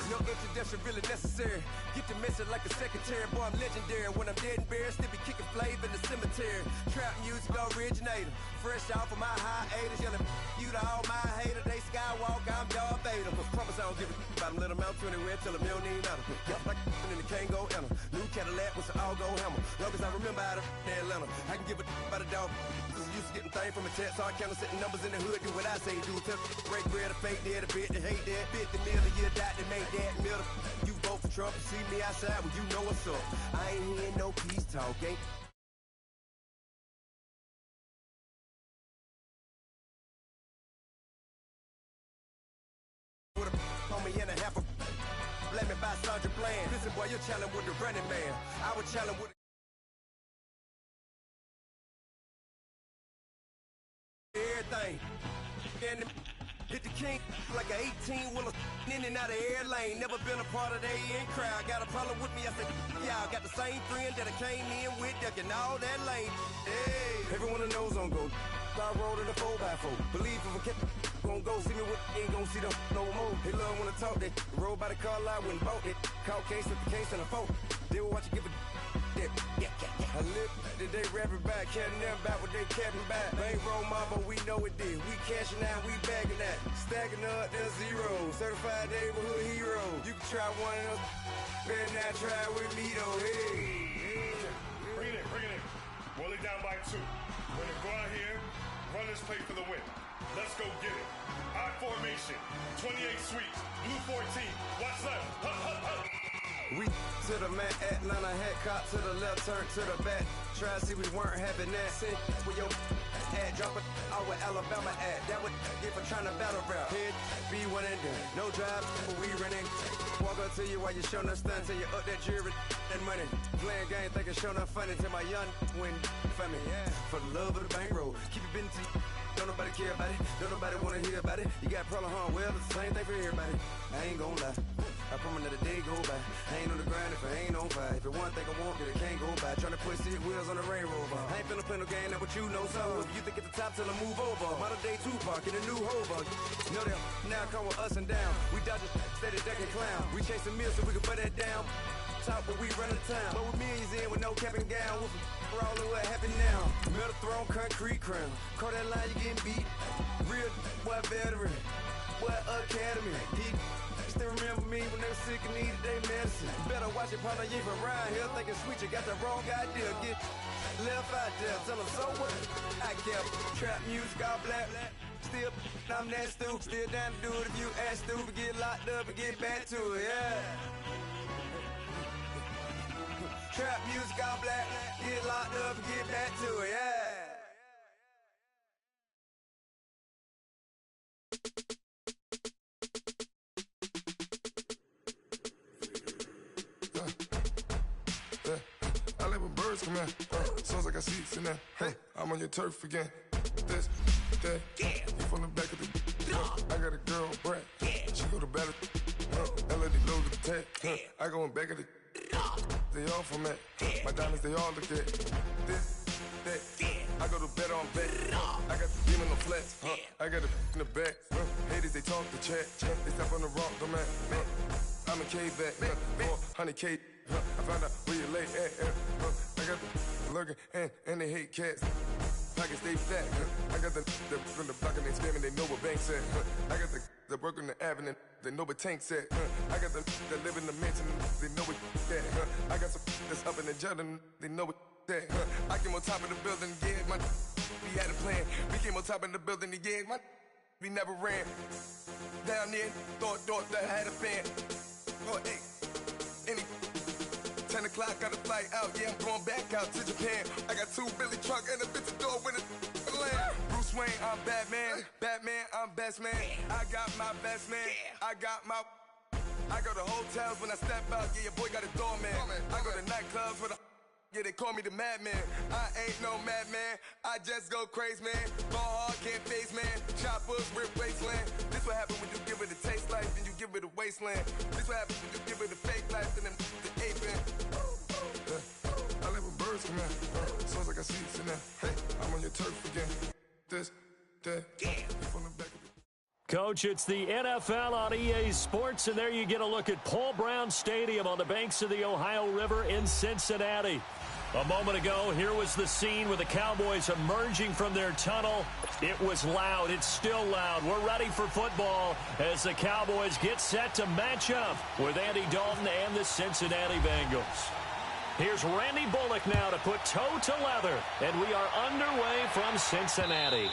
No introduction really necessary. Get the message like a secretary. Boy, I'm legendary. When I'm dead and buried, still be kicking flavor in the cemetery. Trap music originator. Fresh off of my hiatus. Yelling you to all my haters. They skywalk, I'm Darth Vader. Promise I don't give a about them. Let them out anywhere till a $1 million. Yup, like in the can't go enter. New Cadillac with an all-go hammer. Long as I remember out of Atlanta. I can give a about a dog. Used to getting things from a text. So I count setting numbers in the hood. Do what I say do. Tell break bread, a fake dead, a bit, they hate that. 50 million, you die to make that middle. You vote for Trump, you see me outside, well, you know what's up. I ain't hearing no peace talk, ain't. With a on me and a half a let me buy Sandra Bland. Listen, boy, you're challenging with the running man. I would challenge with everything. And hit the king like an 18-wheeler in and out of air lane. Never been a part of the AN crowd. Got a problem with me, I said, y'all got the same friend that I came in with, ducking all that lane. Hey, everyone that knows on go. I rolled in a 4x4. Believe if I kept gon' go see me with ain't gon' see them no more. They love when I talk that. Roll by the car lot when bought it. Call case at the case and a phone. They will watch you give it. Yeah. I live today rapping back, catching them back what they capping back. Bankroll mama, we know it did. We cashing out, we bagging that. Stacking up, there's zero. Certified neighborhood hero. You can try one of those. Better not try with me though. Hey. Bring it in. Roll it down by 2. We're gonna go out here, run this play for the win. Let's go get it. I formation, 28 sweeps, blue 14. Watch left. Hup. We to the man, Atlanta hat cop to the left, turn to the back. Try to see we weren't having that. Sit with your ad, drop it out with Alabama at. That would get for trying to battle rap. Head, be one and done. No drive, but we running. Walk up to you while you showing us stun till you up that jury and money. Playing game, thinking showing up funny till my young win for me. Yeah. For the love of the bankroll, keep it been to Don't nobody care about it. Don't nobody wanna hear about it. You got a problem, huh? Well, it's the same thing for everybody. I ain't gonna lie. I promise that a day go by. I ain't on the grind if I ain't on fire. If it one thing I want, then it can't go by. Tryna put 6 wheels on the Range Rover. I ain't finna play no game, that what you know. So if you think at the top till I move over. Model day Tupac in a new hover. Know them, now come with us and down. We dodge a steady duck and clown. We chasing meals so we can put that down. Top, but we run the town. But with millions in with no cap and gown. We're all in what happened now. Metal throne, concrete crown. Call that line, you getting beat. Real, what veteran. What academy. He still remember me when they were sick and needed their medicine. Better watch it, partner, you ain't from around here. Thinking sweet, you got the wrong idea. Get left out there. Tell them so what? I kept trap music all black. Still, I'm that stupid. Still down to do it if you act stupid. Get locked up and get back to it, yeah. Trap music all black. Get locked up and get back to it, yeah. I like when birds come in. Sounds like I see seats in there. Hey, I'm on your turf again. This, that, you from the back of the. I got a girl, Brad. She go to battle. And let it load the tag. I go in back of the. They all from that. My diamonds, they all look at. This, that. I go to bed on bed. I got the demon on flats. I got a in the back. Haters, they talk the chat. They step on the rock, the man. I'm a K-back. 400K. I found out where you lay at. I got the lurking and they hate cats. Pockets stay fat. I got the from the block and they scamming, they know what banks at. I got the work on the avenue, they know what tanks at. I got the live in the mansion, they know what that. I got some that's up in the Jordan, they know what that. I came on top of the building, yeah, my we had a plan. We came on top of the building, yeah, my we never ran. Down there, thought that I had a fan. Oh, hey, any 10 o'clock, got a flight out, yeah, I'm going back out to Japan. I got 2 Billy truck and a bitch door with a land. Bruce Wayne, I'm Batman. Batman, I'm best man. I got my best man. I got my. I go to hotels when I step out, yeah, your boy got a doorman. I go to nightclubs with a. Yeah, they call me the madman. I ain't no madman. I just go crazy, man. Ball hard, can't face, man. Choppers, rip wasteland. This what happens when you give it a taste life and you give it a wasteland. This what happens when you give it a fake life and then the aping. I like when birds come in. Sounds like I see seats in there. Hey, I'm on your turf again. This, that, from the back of the. Coach, it's the NFL on EA Sports, and there you get a look at Paul Brown Stadium on the banks of the Ohio River in Cincinnati. A moment ago, here was the scene with the Cowboys emerging from their tunnel. It was loud. It's still loud. We're ready for football as the Cowboys get set to match up with Andy Dalton and the Cincinnati Bengals. Here's Randy Bullock now to put toe to leather, and we are underway from Cincinnati.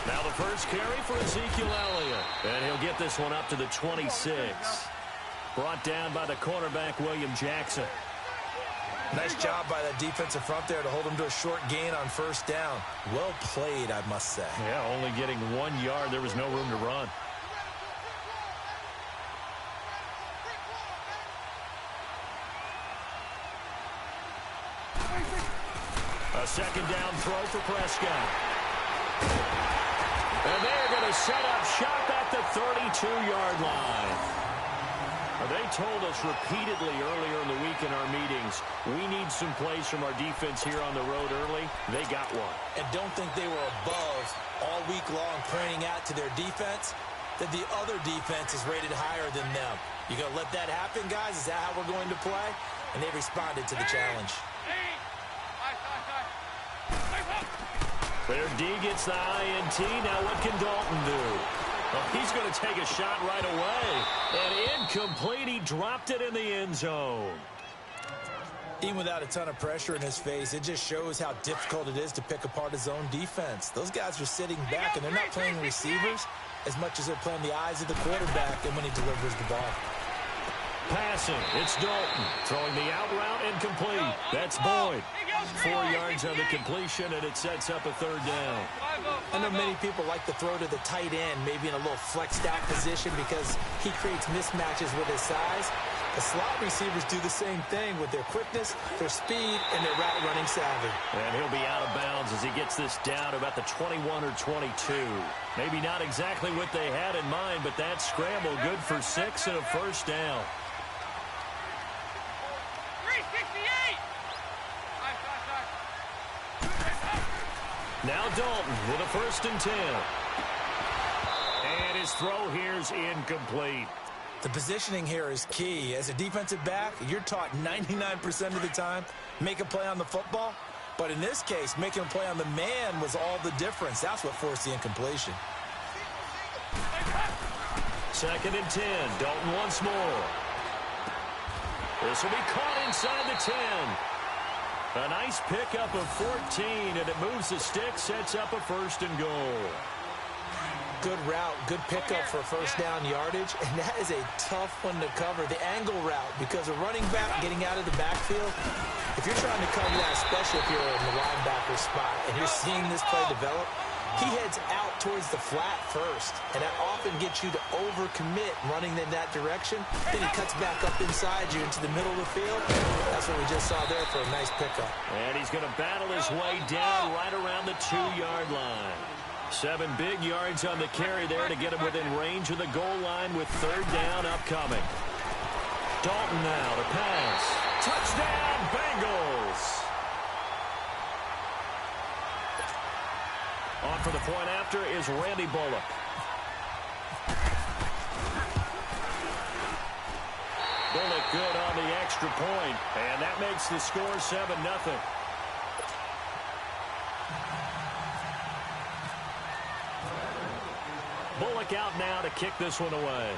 Now the first carry for Ezekiel Elliott, and he'll get this one up to the 26. Brought down by the cornerback, William Jackson. Nice job by that defensive front there to hold him to a short gain on first down. Well played, I must say. Yeah, only getting 1 yard. There was no room to run. A second down throw for Prescott. And they're going to set up shop at the 32-yard line. They told us repeatedly earlier in the week in our meetings, we need some plays from our defense here on the road early. They got one. And don't think they were above all week long pointing out to their defense that the other defense is rated higher than them. You going to let that happen, guys? Is that how we're going to play? And they responded to the challenge. Their D gets the INT. Now what can Dalton do? Well, he's going to take a shot right away. And incomplete. He dropped it in the end zone. Even without a ton of pressure in his face, it just shows how difficult it is to pick apart his own defense. Those guys are sitting back, and they're not playing receivers as much as they're playing the eyes of the quarterback and when he delivers the ball. Passing, it's Dalton. Throwing the out route, incomplete. That's Boyd. 4 yards on the completion, and it sets up a third down. I know many people like to throw to the tight end, maybe in a little flexed out position because he creates mismatches with his size. The slot receivers do the same thing with their quickness, their speed, and their route running savvy. And he'll be out of bounds as he gets this down about the 21 or 22. Maybe not exactly what they had in mind, but that scramble good for 6 and a first down. 368. Now Dalton with a 1st and 10. And his throw here's incomplete. The positioning here is key. As a defensive back, you're taught 99% of the time, make a play on the football. But in this case, making a play on the man was all the difference. That's what forced the incompletion. 2nd and 10. Dalton once more. This will be caught inside the 10. A nice pickup of 14, and it moves the stick, sets up a 1st and goal. Good route, good pickup for first down yardage, and that is a tough one to cover. The angle route, because a running back getting out of the backfield, if you're trying to cover that, especially if you're in the linebacker spot and you're seeing this play develop, he heads out towards the flat first, and that often gets you to overcommit running in that direction. Then he cuts back up inside you into the middle of the field. That's what we just saw there for a nice pickup. And he's going to battle his way down right around the 2-yard line. 7 big yards on the carry there to get him within range of the goal line with 3rd down upcoming. Dalton now to pass. Touchdown, Bengals! On for the point after is Randy Bullock. Bullock good on the extra point, and that makes the score 7-0. Bullock out now to kick this one away.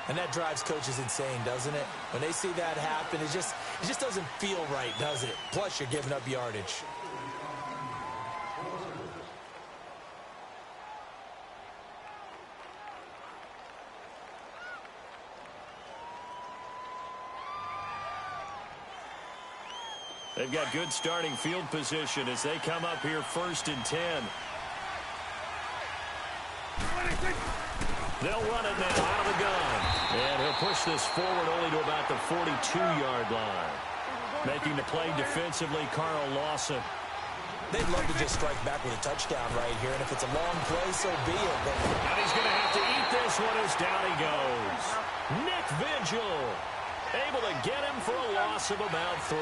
And that drives coaches insane, doesn't it? When they see that happen, it just doesn't feel right, does it? Plus, you're giving up yardage. They've got good starting field position as they come up here 1st and 10. They'll run it now out of the gun. And he'll push this forward only to about the 42-yard line. Making the play defensively, Carl Lawson. They'd love to just strike back with a touchdown right here, and if it's a long play, so be it. But and he's going to have to eat this one as down he goes. Nick Vigil able to get him for a loss of about 3.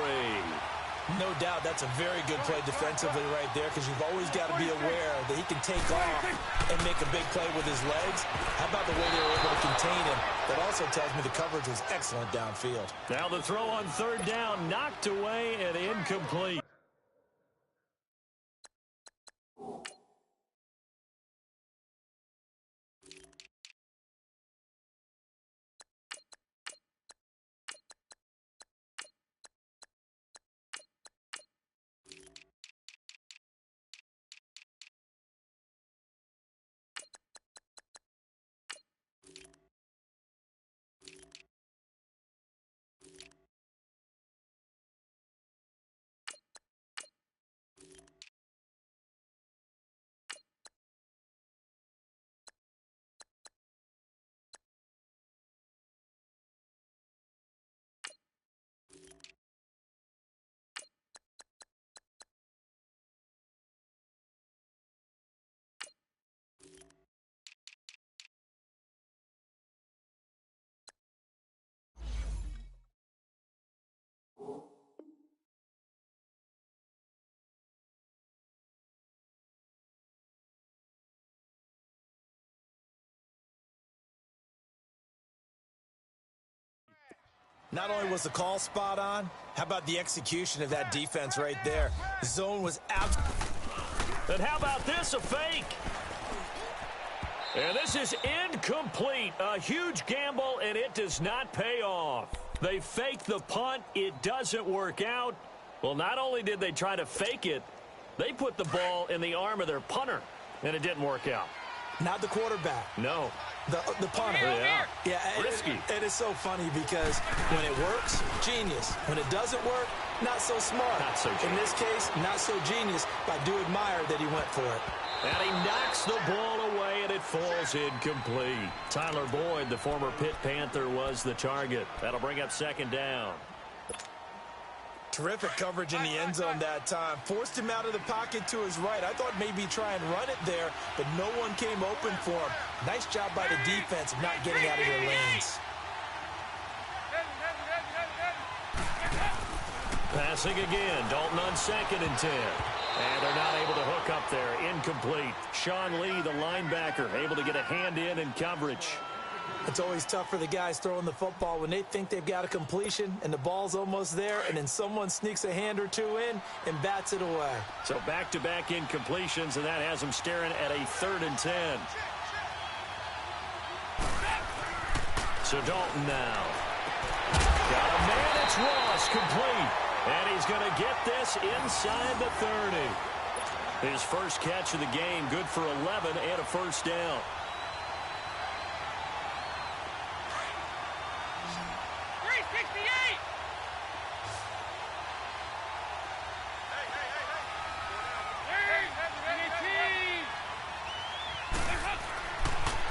no doubt that's a very good play defensively right there, because you've always got to be aware that he can take off and make a big play with his legs. How about the way they were able to contain him? That also tells me the coverage was excellent downfield. Now the throw on 3rd down, knocked away and incomplete. Not only was the call spot on, how about the execution of that defense right there? The zone was out. And how about this, a fake? And this is incomplete. A huge gamble, and it does not pay off. They fake the punt. It doesn't work out. Well, not only did they try to fake it, they put the ball in the arm of their punter, and it didn't work out. Not the quarterback. No. The punter. Yeah. Risky. It is so funny because when it works, genius. When it doesn't work, not so smart. Not so genius. In this case, not so genius, but I do admire that he went for it. And he knocks the ball away, and it falls incomplete. Tyler Boyd, the former Pitt Panther, was the target. That'll bring up second down. Terrific coverage in the end zone that time. Forced him out of the pocket to his right. I thought maybe try and run it there, but no one came open for him. Nice job by the defense of not getting out of their lanes. Passing again. Dalton on 2nd and 10. And they're not able to hook up there. Incomplete. Sean Lee, the linebacker, able to get a hand in coverage. It's always tough for the guys throwing the football when they think they've got a completion and the ball's almost there, and then someone sneaks a hand or two in and bats it away. So back-to-back incompletions, and that has them staring at a 3rd and 10. So Dalton now. Got a man, it's Ross, complete. And he's going to get this inside the 30. His first catch of the game, good for 11 and a first down.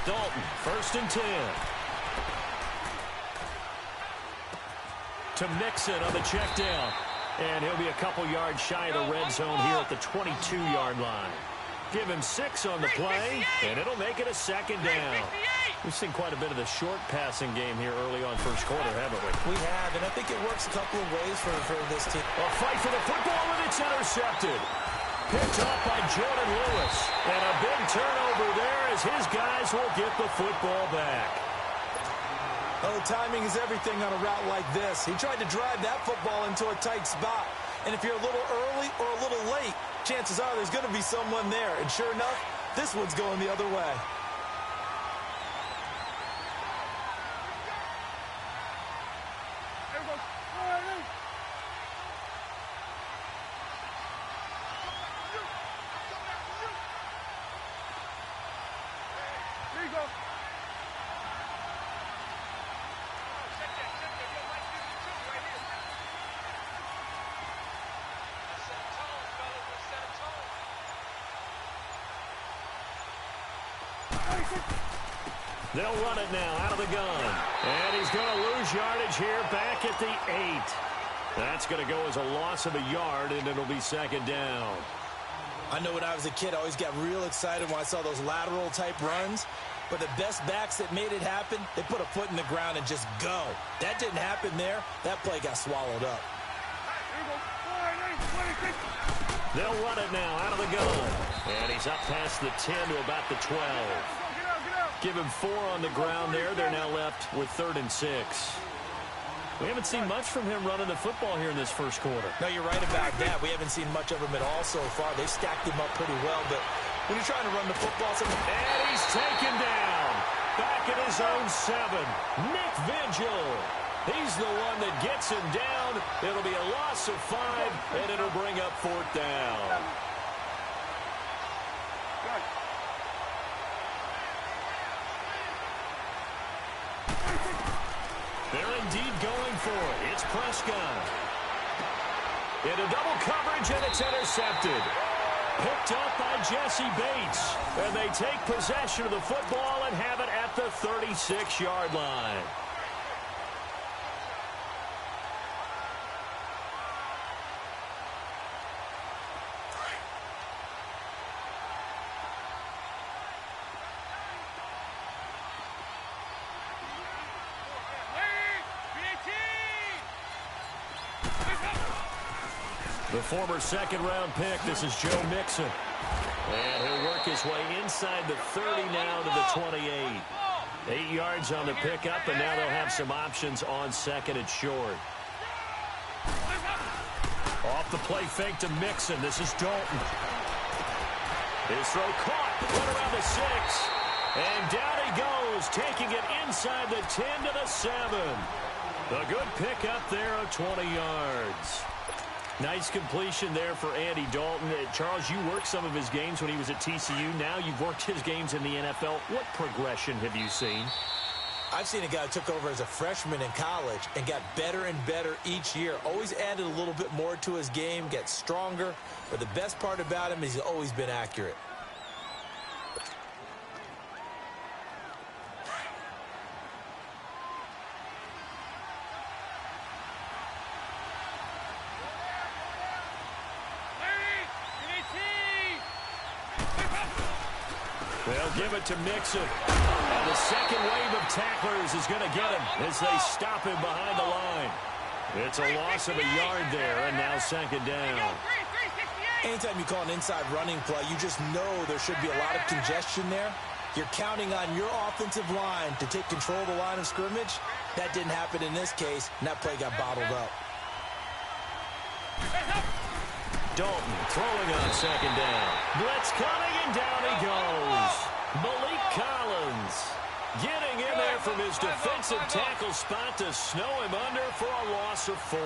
Dalton, 1st and 10. To Mixon on the check down. And he'll be a couple yards shy of the red zone here at the 22-yard line. Give him 6 on the play, and it'll make it a second down. We've seen quite a bit of the short passing game here early on first quarter, haven't we? We have, and I think it works a couple of ways for this team. A fight for the football, and it's intercepted. Picked off by Jordan Lewis. And a big turnover there as his guys will get the football back. Oh, timing is everything on a route like this. He tried to drive that football into a tight spot. And if you're a little early or a little late, chances are there's going to be someone there. And sure enough, this one's going the other way. They'll run it now out of the gun. And he's going to lose yardage here back at the 8. That's going to go as a loss of a yard, and it'll be second down. I know when I was a kid, I always got real excited when I saw those lateral-type runs. But the best backs that made it happen, they put a foot in the ground and just go. That didn't happen there. That play got swallowed up. They'll run it now out of the gun. And he's up past the 10 to about the 12. Give him 4 on the ground there. They're now left with 3rd and 6. We haven't seen much from him running the football here in this first quarter. No, you're right about that. We haven't seen much of him at all so far. They've stacked him up pretty well, but when you're trying to run the football... And he's taken down. Back at his own 7. Nick Vigil. He's the one that gets him down. It'll be a loss of 5, and it'll bring up 4th down. They're indeed going for it. It's Prescott. Into double coverage, and it's intercepted. Picked up by Jesse Bates. And they take possession of the football and have it at the 36-yard line. The former second-round pick, this is Joe Mixon. And he'll work his way inside the 30 now to the 28. 8 yards on the pickup, and now they'll have some options on 2nd and short. Off the play fake to Mixon. This is Dalton. His throw caught. Run around the 6. And down he goes, taking it inside the 10 to the 7. A good pickup there of 20 yards. Nice completion there for Andy Dalton. Charles, you worked some of his games when he was at TCU. Now you've worked his games in the NFL. What progression have you seen? I've seen a guy who took over as a freshman in college and got better and better each year. Always added a little bit more to his game, gets stronger. But the best part about him is he's always been accurate. They'll give it to Mixon. And the second wave of tacklers is going to get him as they stop him behind the line. It's a loss of a yard there, and now second down. Anytime you call an inside running play, you just know there should be a lot of congestion there. You're counting on your offensive line to take control of the line of scrimmage. That didn't happen in this case, and that play got bottled up. Dalton throwing on second down. Blitz coming, and down he goes. Malik Collins getting in there from his defensive tackle spot to snow him under for a loss of 4.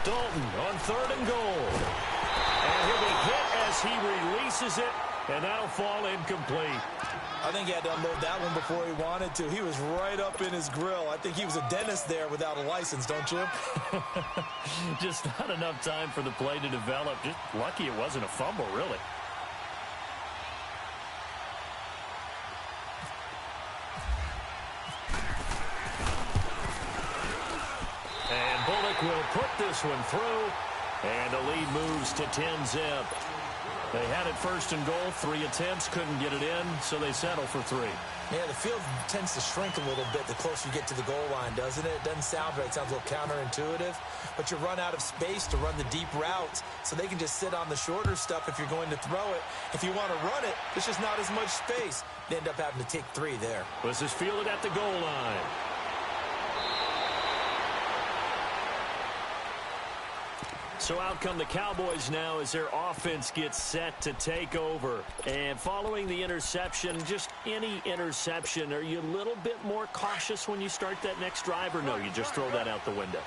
Dalton on 3rd and goal. And he'll be hit as he releases it, and that'll fall incomplete. I think he had to unload that one before he wanted to. He was right up in his grill. I think he was a dentist there without a license, don't you? Just not enough time for the play to develop. Just lucky it wasn't a fumble, really. And Bullock will put this one through, and the lead moves to 10-zip. They had it 1st and goal, 3 attempts, couldn't get it in, so they settle for 3. Yeah, the field tends to shrink a little bit the closer you get to the goal line, doesn't it? It doesn't sound right. It sounds a little counterintuitive. But you run out of space to run the deep routes, so they can just sit on the shorter stuff if you're going to throw it. If you want to run it, there's just not as much space. You end up having to take 3 there. This is fielded at the goal line. So out come the Cowboys now as their offense gets set to take over. And following the interception, just any interception, are you a little bit more cautious when you start that next drive, or no, you just throw that out the window?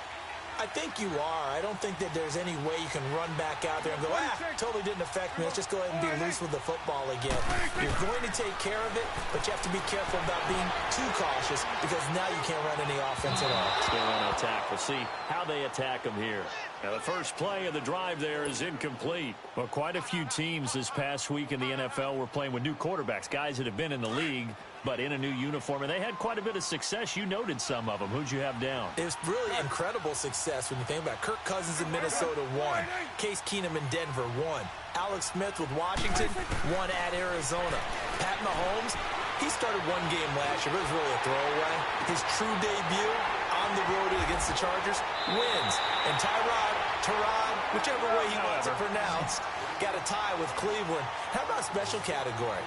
I think you are. I don't think that there's any way you can run back out there and go, totally didn't affect me. Let's just go ahead and be loose with the football again. You're going to take care of it, but you have to be careful about being too cautious because now you can't run any offense at all. Still on attack. We'll see how they attack them here. Now, the first play of the drive there is incomplete. Well, quite a few teams this past week in the NFL were playing with new quarterbacks, guys that have been in the league, but in a new uniform, and they had quite a bit of success. You noted some of them. Who'd you have down? It was really incredible success when you think about it. Kirk Cousins in Minnesota, 1. Case Keenum in Denver, 1. Alex Smith with Washington, 1 at Arizona. Pat Mahomes, he started 1 game last year, but it was really a throwaway. His true debut on the road against the Chargers, wins. And Tyrod, whichever way he wants it pronounced, got a tie with Cleveland. How about special category?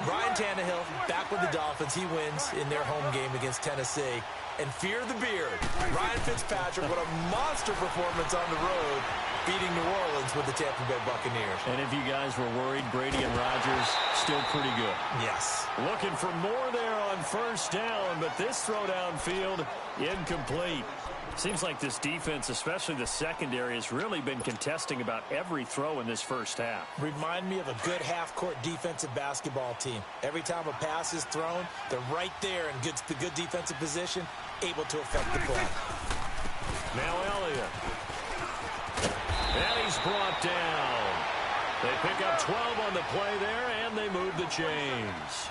Ryan Tannehill back with the Dolphins. He wins in their home game against Tennessee. And fear the beard. Ryan Fitzpatrick, what a monster performance on the road, beating New Orleans with the Tampa Bay Buccaneers. And if you guys were worried, Brady and Rodgers still pretty good. Yes. Looking for more there on 1st down, but this throw downfield incomplete. Seems like this defense, especially the secondary, has really been contesting about every throw in this first half. Remind me of a good half-court defensive basketball team. Every time a pass is thrown, they're right there in good defensive position, able to affect the play. Now Elliott. And he's brought down. They pick up 12 on the play there, and they move the chains.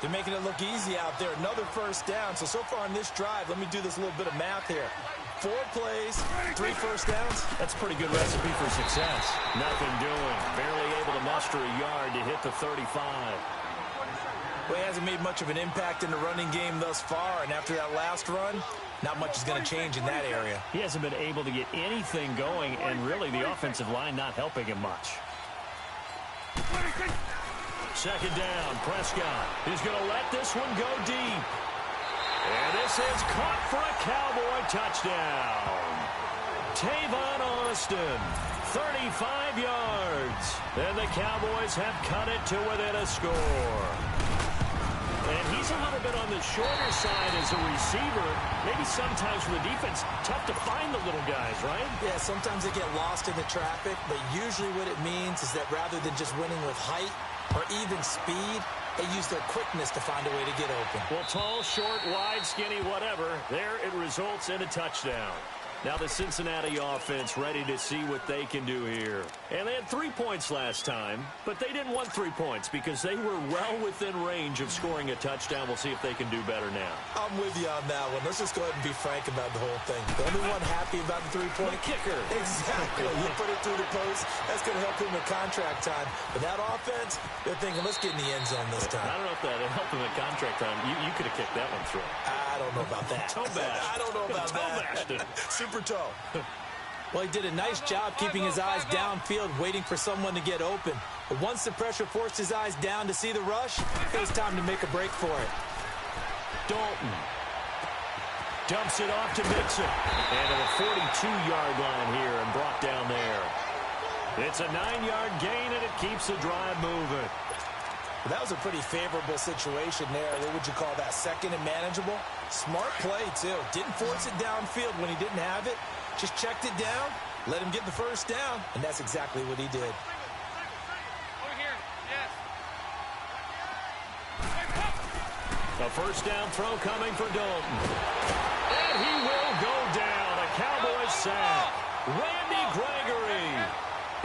They're making it look easy out there. Another 1st down. So far on this drive, let me do this little bit of math here. 4 plays, 3 1st downs. That's a pretty good recipe for success. Nothing doing. Barely able to muster a yard to hit the 35. Well, he hasn't made much of an impact in the running game thus far, and after that last run, not much is going to change in that area. He hasn't been able to get anything going, and really the offensive line not helping him much. Second down, Prescott is going to let this one go deep. And this is caught for a Cowboy touchdown. Tavon Austin 35 yards. And the Cowboys have cut it to within a score. And he's a little bit on the shorter side as a receiver. Maybe sometimes for the defense, tough to find the little guys, right? Yeah, sometimes they get lost in the traffic, but usually what it means is that rather than just winning with height or even speed, they use their quickness to find a way to get open. Well, tall, short, wide, skinny, whatever, there it results in a touchdown. Now the Cincinnati offense ready to see what they can do here. And they had 3 points last time, but they didn't want 3 points because they were well within range of scoring a touchdown. We'll see if they can do better now. I'm with you on that one. Let's just go ahead and be frank about the whole thing. The only one happy about the three-point the kicker. Exactly. You put it through the post. That's going to help him in contract time. But that offense, they're thinking, let's get in the end zone this time. I don't know if that helped him in contract time. You could have kicked that one through. I don't know about that. Toe bash. I don't know about that. Super toe. Well, he did a nice job keeping his eyes downfield, waiting for someone to get open. But once the pressure forced his eyes down to see the rush, it was time to make a break for it. Dalton dumps it off to Mixon. And to the 42-yard line here and brought down there. It's a 9-yard gain, and it keeps the drive moving. Well, that was a pretty favorable situation there. What would you call that? Second and manageable? Smart play, too. Didn't force it downfield when he didn't have it. Just checked it down, let him get the first down, and that's exactly what he did. Over here, yes. A first down throw coming for Dalton. And he will go down. A Cowboys sack. Randy Gregory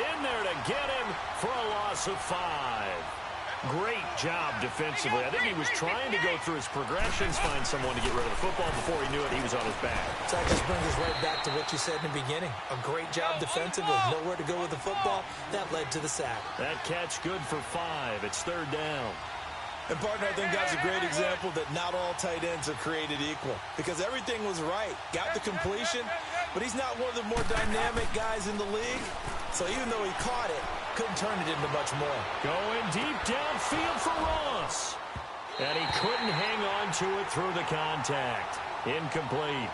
in there to get him for a loss of 5. Great job defensively. I think he was trying to go through his progressions, find someone to get rid of the football. Before he knew it, he was on his back. So that just brings us right back to what you said in the beginning. A great job defensively. Nowhere to go with the football. That led to the sack. That catch good for 5. It's third down. And, partner, I think that's a great example that not all tight ends are created equal. Because everything was right. Got the completion, but he's not one of the more dynamic guys in the league. So even though he caught it, couldn't turn it into much more. Going deep downfield for Ross. And he couldn't hang on to it through the contact. Incomplete.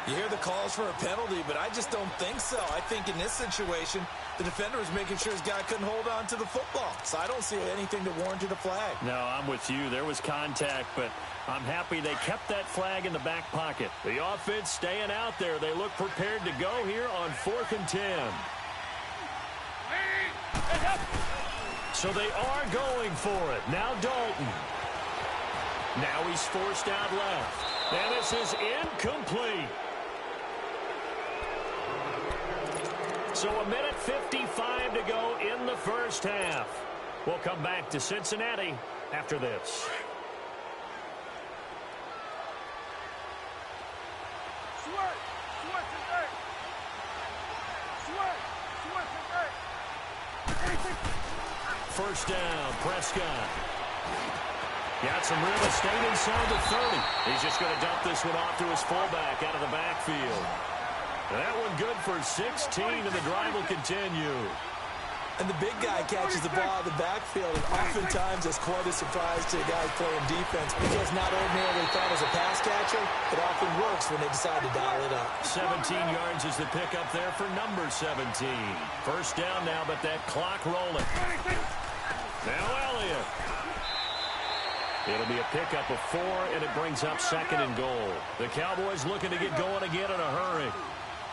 You hear the calls for a penalty, but I just don't think so. I think in this situation, the defender was making sure his guy couldn't hold on to the football. So I don't see anything to warrant a flag. No, I'm with you. There was contact, but I'm happy they kept that flag in the back pocket. The offense staying out there. They look prepared to go here on 4th and 10. So they are going for it. Now Dalton. Now he's forced out left. And this is incomplete. So a minute 55 to go in the first half. We'll come back to Cincinnati after this. First down, Prescott. Got some real estate inside the 30. He's just going to dump this one off to his fullback out of the backfield. That one good for 16, and the drive will continue. And the big guy catches the ball out of the backfield, and oftentimes that's quite a surprise to guys playing defense because not ordinarily thought as a pass catcher. It often works when they decide to dial it up. 17 yards is the pickup there for number 17. First down now, but that clock rolling. Now Elliott. It'll be a pickup of 4, and it brings up 2nd and goal. The Cowboys looking to get going again in a hurry.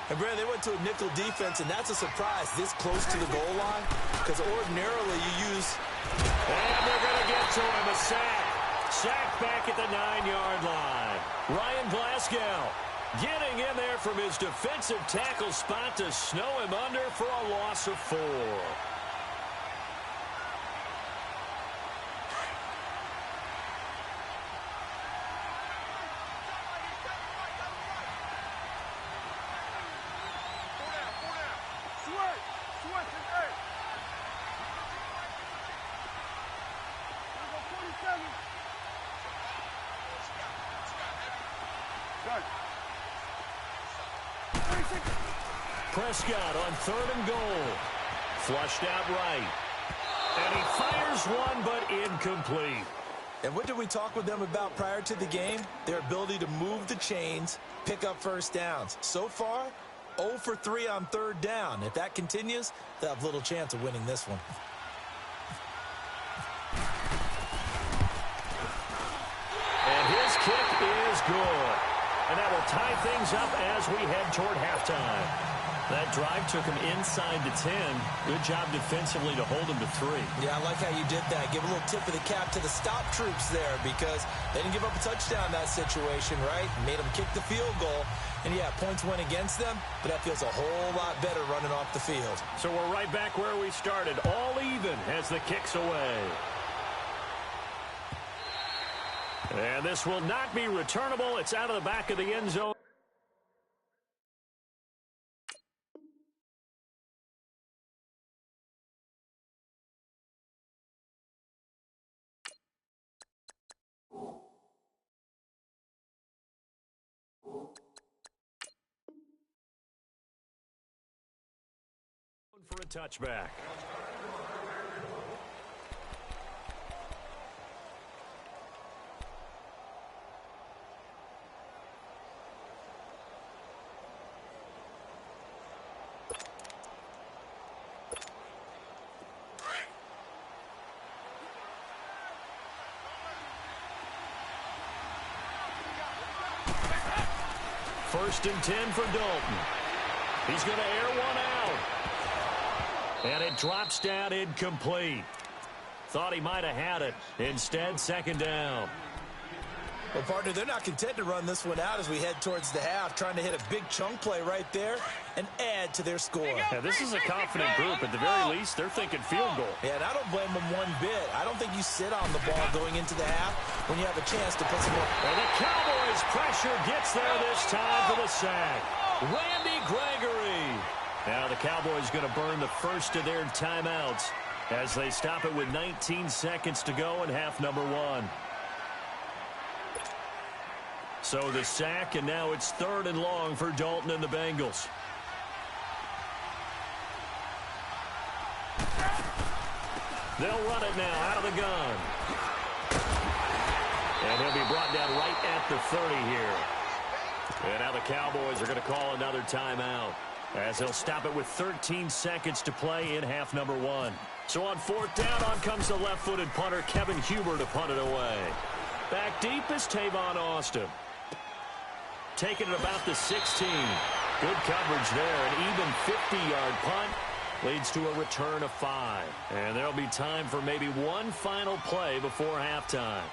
And, Brad, they went to a nickel defense, and that's a surprise this close to the goal line because ordinarily you use... And they're going to get to him, a sack. Sack back at the 9-yard line. Ryan Glasgow getting in there from his defensive tackle spot to snow him under for a loss of 4. Prescott on 3rd and goal. Flushed out right. And he fires one, but incomplete. And what did we talk with them about prior to the game? Their ability to move the chains, pick up first downs. So far, 0 for 3 on third down. If that continues, they'll have little chance of winning this one. And his kick is good. And that will tie things up as we head toward halftime. That drive took him inside the 10. Good job defensively to hold him to 3. Yeah, I like how you did that. Give a little tip of the cap to the stop troops there because they didn't give up a touchdown in that situation, right? Made them kick the field goal. And, yeah, points went against them, but that feels a whole lot better running off the field. So we're right back where we started, all even as the kick's away. And this will not be returnable. It's out of the back of the end zone. For a touchback. First and 10 for Dalton. He's going to air one out. And it drops down incomplete. Thought he might have had it. Instead, second down. Well, partner, they're not content to run this one out as we head towards the half, trying to hit a big chunk play right there and add to their score. Yeah, this is a confident group. At the very least, they're thinking field goal. Yeah, and I don't blame them one bit. I don't think you sit on the ball going into the half when you have a chance to put some more. And the Cowboys' pressure gets there this time for the sack. Randy Gregory. Now the Cowboys going to burn the first of their timeouts as they stop it with 19 seconds to go in half number 1. So the sack, and now it's 3rd and long for Dalton and the Bengals. They'll run it now out of the gun. And he'll be brought down right at the 30 here. And now the Cowboys are going to call another timeout as they'll stop it with 13 seconds to play in half number 1. So on 4th down, on comes the left-footed punter, Kevin Huber, to punt it away. Back deep is Tavon Austin. Taking it about the 16. Good coverage there. An even 50-yard punt leads to a return of 5. And there'll be time for maybe one final play before halftime.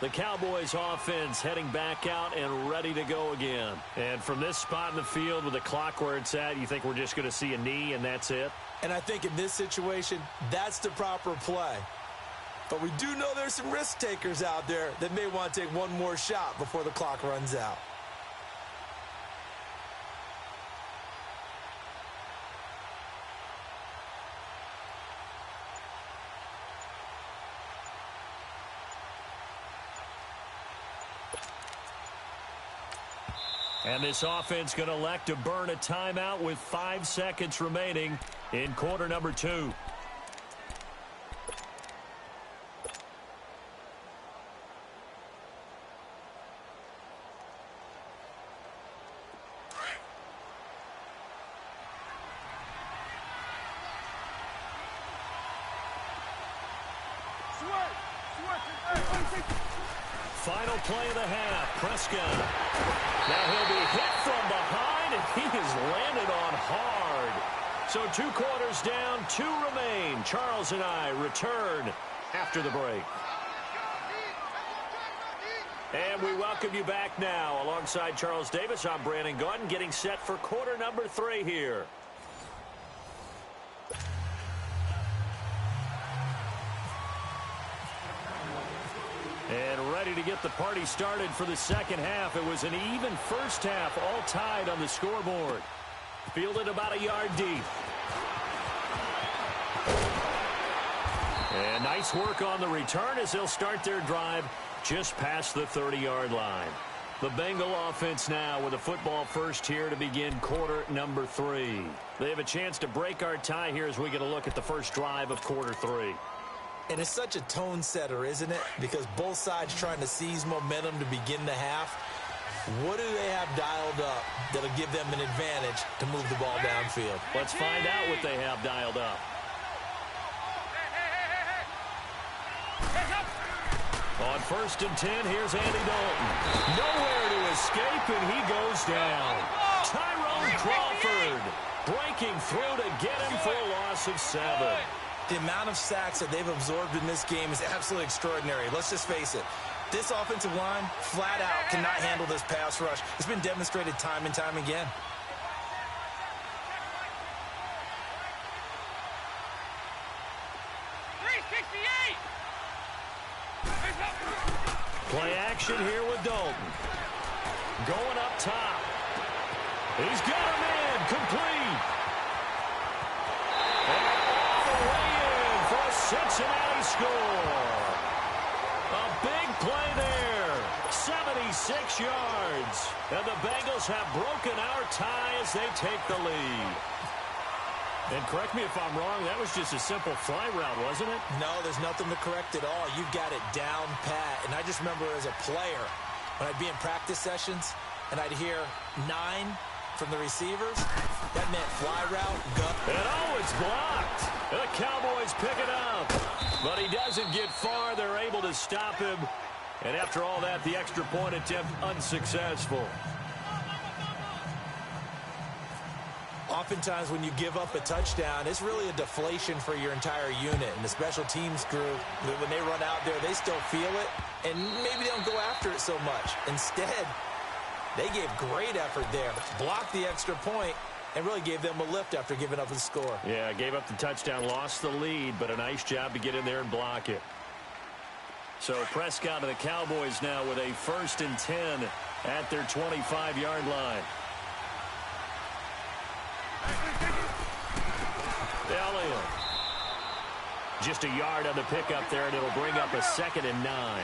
The Cowboys offense heading back out and ready to go again. And from this spot in the field with the clock where it's at, you think we're just going to see a knee and that's it? And I think in this situation, that's the proper play. But we do know there's some risk takers out there that may want to take one more shot before the clock runs out. And this offense going to elect to burn a timeout with 5 seconds remaining in quarter number 2. Final play of the half. Prescott. Now he'll be hit from behind, and he has landed on hard. So 2 quarters down, 2 remain. Charles and I return after the break. And we welcome you back now. Alongside Charles Davis, I'm Brandon Gaudin, getting set for quarter number 3 here. And ready to get the party started for the second half. It was an even first half, all tied on the scoreboard. Fielded about a yard deep. And nice work on the return as they'll start their drive just past the 30-yard line. The Bengal offense now with a football first here to begin quarter number 3. They have a chance to break our tie here as we get a look at the first drive of quarter 3. And it's such a tone setter, isn't it? Because both sides trying to seize momentum to begin the half. What do they have dialed up that'll give them an advantage to move the ball downfield? Let's find out what they have dialed up. On 1st and 10, here's Andy Dalton. Nowhere to escape, and he goes down. Tyrone Crawford breaking through to get him for a loss of 7. The amount of sacks that they've absorbed in this game is absolutely extraordinary. Let's just face it. This offensive line, flat out, cannot handle this pass rush. It's been demonstrated time and time again. Play action here with Dalton. Going up top. He's got him in. Complete. And all the way in for a Cincinnati score. A big play there. 76 yards. And the Bengals have broken our tie as they take the lead. And correct me if I'm wrong, that was just a simple fly route, wasn't it? No, there's nothing to correct at all. You've got it down pat. And I just remember as a player, when I'd be in practice sessions, and I'd hear 9 from the receivers, that meant fly route, go. And oh, it's blocked. The Cowboys pick it up. But he doesn't get far. They're able to stop him. And after all that, the extra point attempt unsuccessful. Oftentimes when you give up a touchdown, it's really a deflation for your entire unit. And the special teams group, when they run out there, they still feel it. And maybe they don't go after it so much. Instead, they gave great effort there. Blocked the extra point and really gave them a lift after giving up the score. Yeah, gave up the touchdown, lost the lead, but a nice job to get in there and block it. So Prescott and the Cowboys now with a 1st and 10 at their 25-yard line. Elliott. Just a yard on the pickup there, and it'll bring up a 2nd and 9.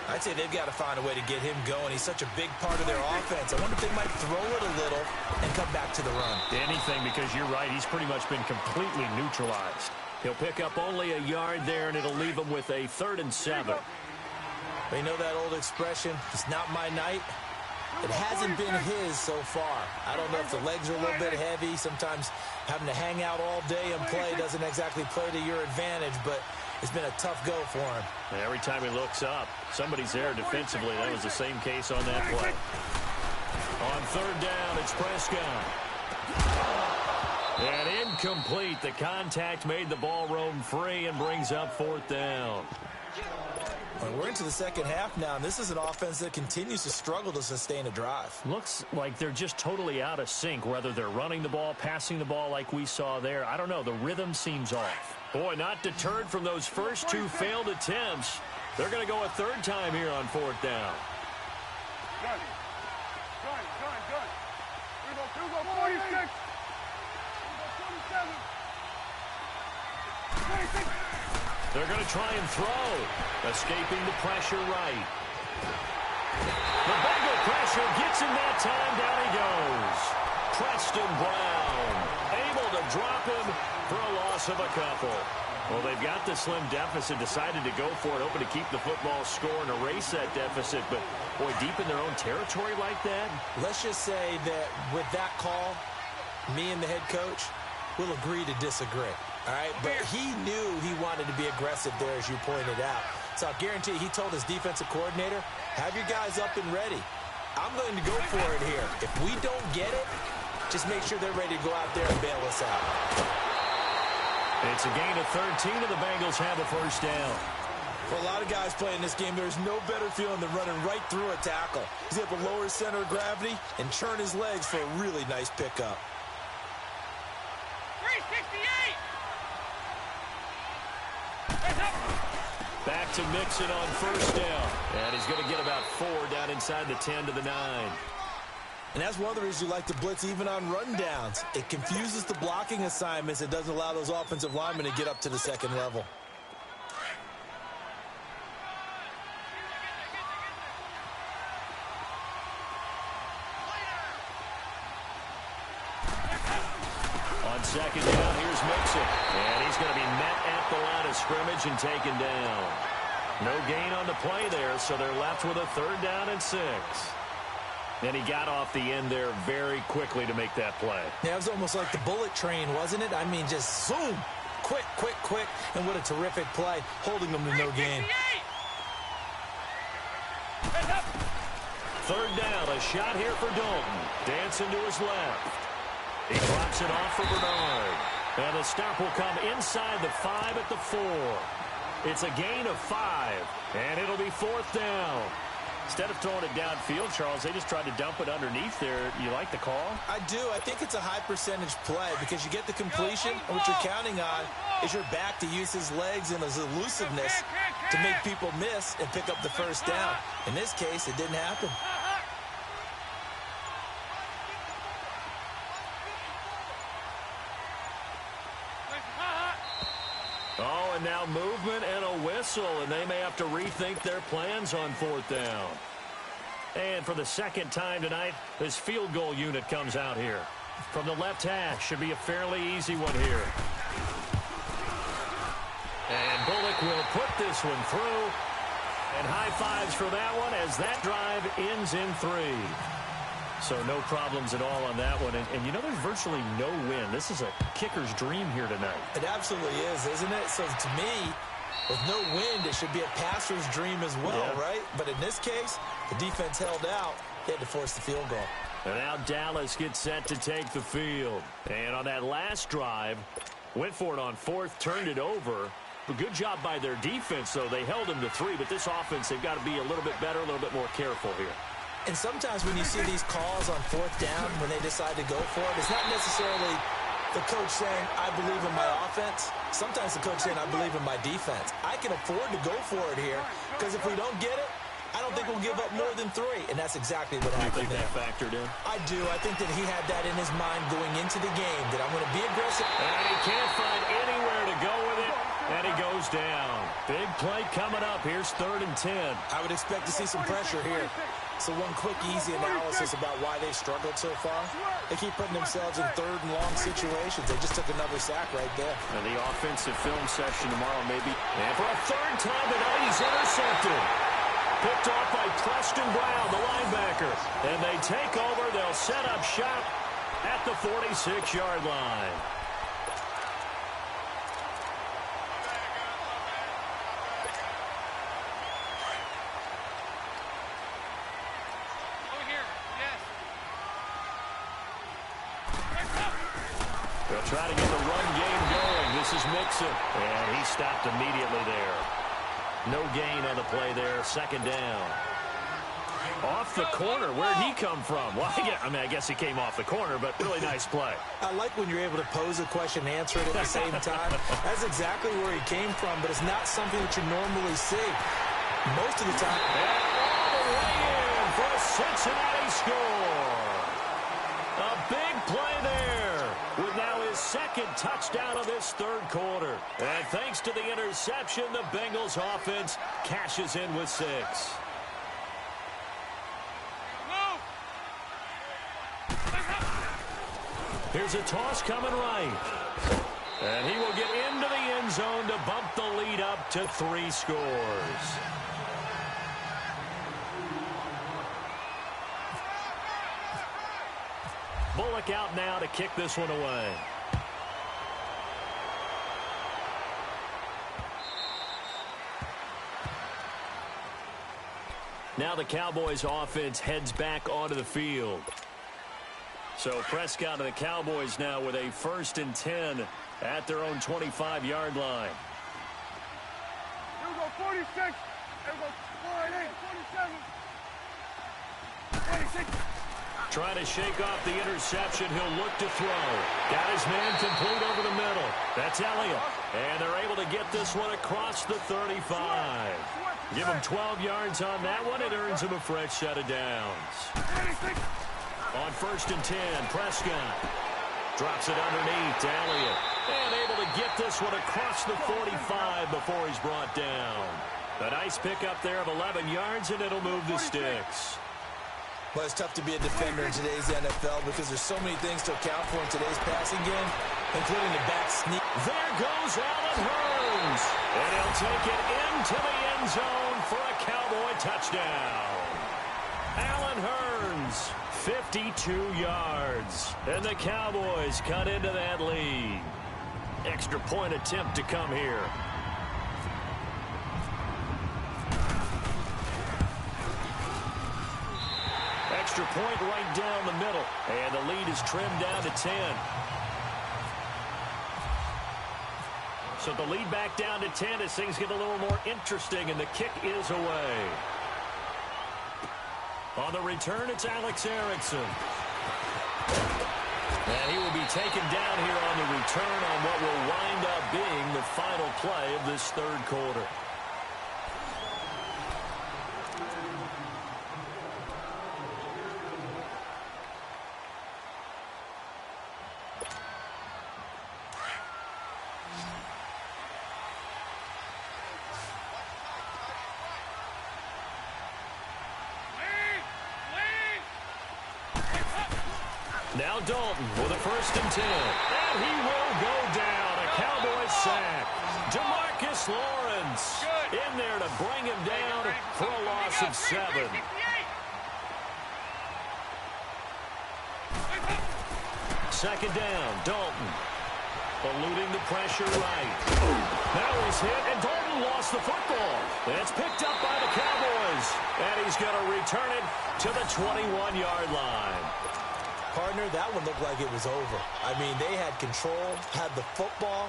I'd say they've got to find a way to get him going. He's such a big part of their offense. I wonder if they might throw it a little and come back to the run. Anything, because you're right. He's pretty much been completely neutralized. He'll pick up only a yard there, and it'll leave him with a 3rd and 7. They know that old expression, it's not my night. It hasn't been his so far. I don't know if the legs are a little bit heavy. Sometimes having to hang out all day and play doesn't exactly play to your advantage, but it's been a tough go for him. And every time he looks up, somebody's there defensively. That was the same case on that play. On 3rd down, it's Prescott. And incomplete. The contact made the ball roam free and brings up 4th down. Well, we're into the second half now, and this is an offense that continues to struggle to sustain a drive. Looks like they're just totally out of sync, whether they're running the ball, passing the ball like we saw there. I don't know. The rhythm seems off. Boy, not deterred from those first 2 failed attempts. They're going to go a 3rd time here on 4th down. Good. Here we go, 46. Here we go, 27. 26. They're going to try and throw. Escaping the pressure right. The Bengal pressure gets him that time. Down he goes. Preston Brown able to drop him for a loss of a couple. Well, they've got the slim deficit, decided to go for it, hoping to keep the football score and erase that deficit. But, boy, deep in their own territory like that. Let's just say that with that call, me and the head coach will agree to disagree. All right, but he knew he wanted to be aggressive there, as you pointed out. So I'll guarantee he told his defensive coordinator, have your guys up and ready. I'm going to go for it here. If we don't get it, just make sure they're ready to go out there and bail us out. It's a gain of 13, and the Bengals have a 1st down. For a lot of guys playing this game, there's no better feeling than running right through a tackle. He's able to lower his center of gravity and churn his legs for a really nice pickup. 368. Back to Mixon on 1st down. And he's going to get about 4 down inside the 10 to the 9. And that's one of the reasons you like to blitz even on rundowns. It confuses the blocking assignments. It doesn't allow those offensive linemen to get up to the 2nd level. On 2nd down, here's Mixon. And he's going to be met at the line of scrimmage and taken down. No gain on the play there, so they're left with a 3rd down and 6. And he got off the end there very quickly to make that play. Yeah, it was almost like the bullet train, wasn't it? I mean, just zoom. Quick, quick, quick. And what a terrific play, holding them to no gain. Third down, a shot here for Dalton. Dancing to his left. He drops it off for Bernard. And the stop will come inside the 5 at the 4. It's a gain of 5, and it'll be 4th down. Instead of throwing it downfield, Charles, they just tried to dump it underneath there. You like the call? I do. I think it's a high-percentage play because you get the completion, and what you're counting on is your back to use his legs and his elusiveness to make people miss and pick up the first down. In this case, it didn't happen. Oh, and now movement and a whistle, and they may have to rethink their plans on 4th down. And for the second time tonight, this field goal unit comes out here. From the left hash, should be a fairly easy one here. And Bullock will put this one through. And high fives for that one as that drive ends in 3. So no problems at all on that one. And you know, there's virtually no win. This is a kicker's dream here tonight. It absolutely is, isn't it? So to me, with no wind, it should be a passer's dream as well, right? But in this case, the defense held out. They had to force the field goal. And now Dallas gets set to take the field. And on that last drive, went for it on 4th, turned it over. A good job by their defense, though. They held them to 3, but this offense, they've got to be a little bit better, a little bit more careful here. And sometimes when you see these calls on 4th down, when they decide to go for it, it's not necessarily the coach saying, I believe in my offense. Sometimes the coach saying, I believe in my defense. I can afford to go for it here because if we don't get it, I don't think we'll give up more than 3. And that's exactly what happened there. You think that factored in? I do. I think that he had that in his mind going into the game, that I'm going to be aggressive. And he can't find anywhere to go with it. And he goes down. Big play coming up. Here's 3rd and 10. I would expect to see some pressure here. So one quick, easy analysis about why they struggled so far. They keep putting themselves in 3rd and long situations. They just took another sack right there. And the offensive film session tomorrow maybe. And for a 3rd time tonight, he's intercepted. Picked off by Preston Brown, the linebacker. And they take over. They'll set up shop at the 46-yard line. They'll try to get the run game going. This is Mixon. And he stopped immediately there. No gain on the play there. 2nd down. Off the corner. Where'd he come from? Well, I guess he came off the corner, but really nice play. I like when you're able to pose a question and answer it at the same time. That's exactly where he came from, but it's not something that you normally see. Most of the time. And all the way in for a Cincinnati score. A big play there with now his 2nd touchdown of this 3rd quarter. And thanks to the interception, the Bengals offense cashes in with 6. Here's a toss coming right. And he will get into the end zone to bump the lead up to 3 scores. Bullock out now to kick this one away. Now the Cowboys offense heads back onto the field. So Prescott and the Cowboys now with a 1st and 10 at their own 25-yard line. Here we go, 46. Here we go, 48, 47. 26. Trying to shake off the interception. He'll look to throw. Got his man complete over the middle. That's Elliott. And they're able to get this one across the 35. Give him 12 yards on that one. It earns him a fresh set of downs. 26. On 1st and 10, Prescott drops it underneath to Elliott. And able to get this one across the 45 before he's brought down. A nice pickup there of 11 yards, and it'll move the sticks. Well, it's tough to be a defender in today's NFL because there's so many things to account for in today's passing game, including the back sneak. There goes Allen Hurns. And he'll take it into the end zone for a Cowboy touchdown. Allen Hurns, 52 yards. And the Cowboys cut into that lead. Extra point attempt to come here. Extra point right down the middle. And the lead is trimmed down to 10. So the lead back down to 10 as things get a little more interesting, and the kick is away. On the return, it's Alex Erickson. And he will be taken down here on the return on what will wind up being the final play of this third quarter. Now Dalton with a 1st and 10. And he will go down. A Cowboys sack. DeMarcus Lawrence in there to bring him down for a loss of 7. Second down, Dalton. Eluding the pressure right. Now he's hit, and Dalton lost the football. And it's picked up by the Cowboys. And he's going to return it to the 21-yard line. Partner, that one looked like it was over. I mean, they had control, had the football,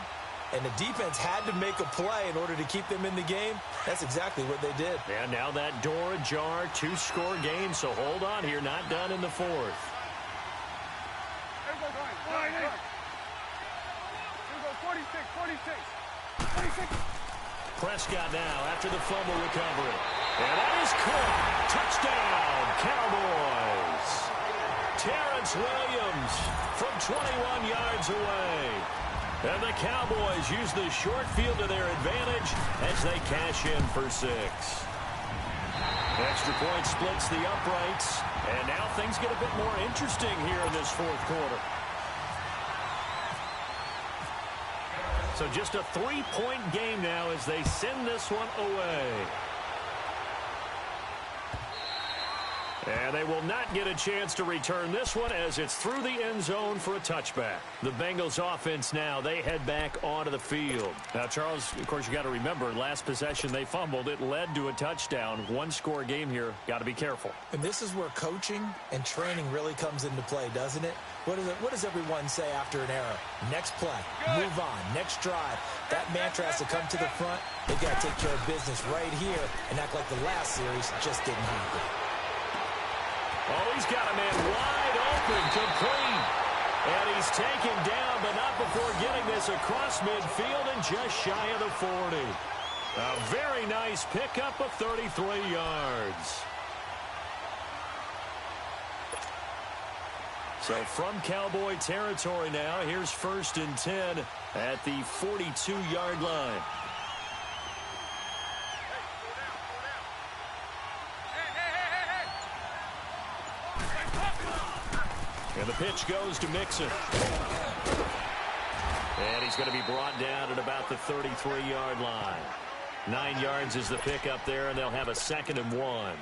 and the defense had to make a play in order to keep them in the game. That's exactly what they did. And now that door ajar, 2-score game, so hold on here, not done in the 4th. Here we go, 46. Prescott now after the fumble recovery. And that is caught. Touchdown, Cowboys. Terrence Williams from 21 yards away. And the Cowboys use the short field to their advantage as they cash in for 6. Extra point splits the uprights. And now things get a bit more interesting here in this 4th quarter. So just a 3-point game now as they send this one away. And they will not get a chance to return this one as it's through the end zone for a touchback. The Bengals offense now, they head back onto the field. Now, Charles, of course, you got to remember, last possession they fumbled. It led to a touchdown. 1-score game here. Got to be careful. And this is where coaching and training really comes into play, doesn't it? What does everyone say after an error? Next play, move on, next drive. That mantra has to come to the front. They got to take care of business right here and act like the last series just didn't happen. Oh, he's got a man wide open, complete. And he's taken down, but not before getting this across midfield and just shy of the 40. A very nice pickup of 33 yards. So from Cowboy territory now, here's 1st and 10 at the 42-yard line. And the pitch goes to Mixon. And he's going to be brought down at about the 33-yard line. 9 yards is the pickup there, and they'll have a 2nd and 1.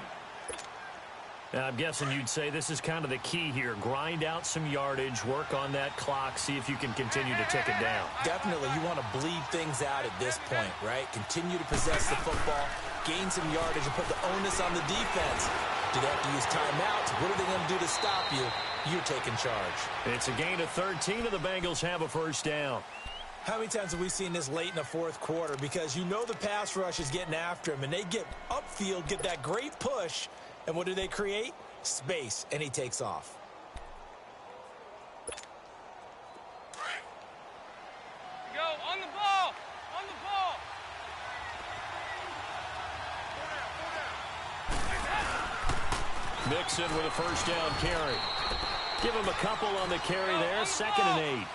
Now, I'm guessing you'd say this is kind of the key here. Grind out some yardage, work on that clock, see if you can continue to tick it down. Definitely. You want to bleed things out at this point, right? Continue to possess the football, gain some yardage, and put the onus on the defense. Do they have to use timeouts? What are they going to do to stop you? You're taking charge. It's a gain of 13, and the Bengals have a 1st down. How many times have we seen this late in the 4th quarter? Because you know the pass rush is getting after him, and they get upfield, get that great push, and what do they create? Space, and he takes off. Go, on the ball! On the ball! Mixon with a 1st down carry. Give him a couple on the carry there. 2nd and 8.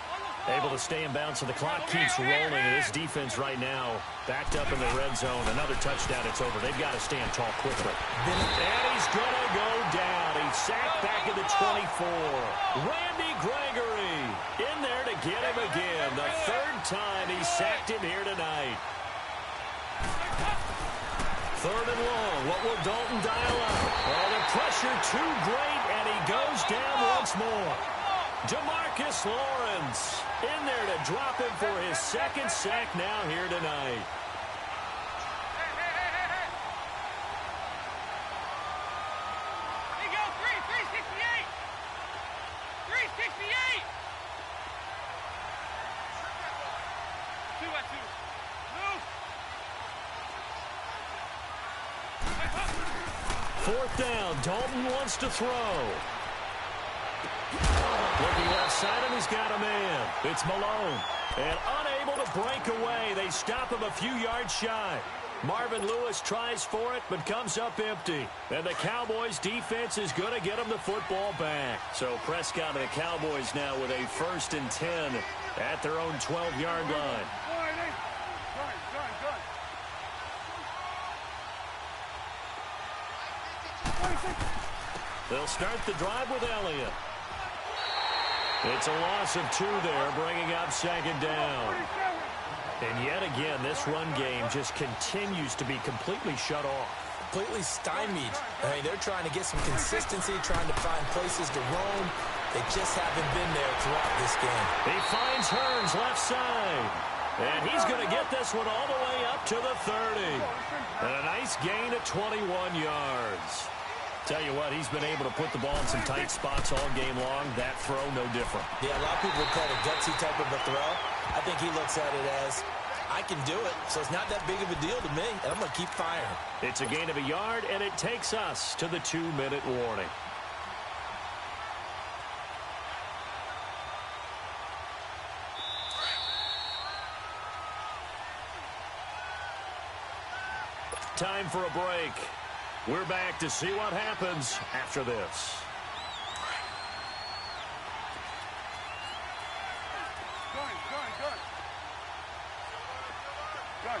Able to stay in bounds, and the clock keeps rolling. And this defense right now backed up in the red zone. Another touchdown, it's over. They've got to stand tall quickly. And he's going to go down. He's sacked back at the 24. Randy Gregory in there to get him again. The 3rd time he sacked him here tonight. Third and long. What will Dalton dial up? Oh, the pressure too great, and he goes down once more. DeMarcus Lawrence in there to drop him for his second sack now here tonight. Here you go, 368. 368. 2-2. Move. Fourth down. Dalton wants to throw. Looking left side, and he's got a man. It's Malone. And unable to break away. They stop him a few yards shy. Marvin Lewis tries for it, but comes up empty. And the Cowboys' defense is going to get him the football back. So Prescott and the Cowboys now with a 1st and 10 at their own 12-yard line. They'll start the drive with Elliott. It's a loss of 2 there, bringing up 2nd down. And yet again, this run game just continues to be completely shut off. Completely stymied. I mean, they're trying to get some consistency, trying to find places to roam. They just haven't been there throughout this game. He finds Hearns left side. And he's going to get this one all the way up to the 30. And a nice gain of 21 yards. Tell you what, he's been able to put the ball in some tight spots all game long. That throw, no different. Yeah, a lot of people would call it a gutsy type of a throw. I think he looks at it as, I can do it, so it's not that big of a deal to me, and I'm going to keep firing. It's a gain of a yard, and it takes us to the 2-minute warning. Time for a break. We're back to see what happens after this. Gun.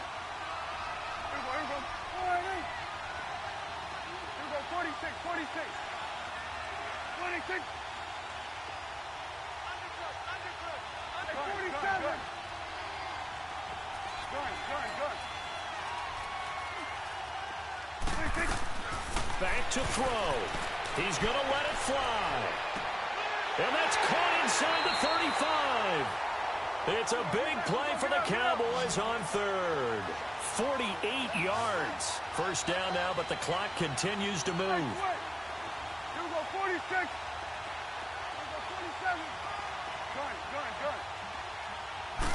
Here we go. All right, here we go. 46. 26. Undercook. 47. Gun. 26. Back to throw. He's going to let it fly. And that's caught inside the 35. It's a big play for the Cowboys on 3rd. 48 yards. First down now, but the clock continues to move. Here we go, 46. Here we go, 47. Gun.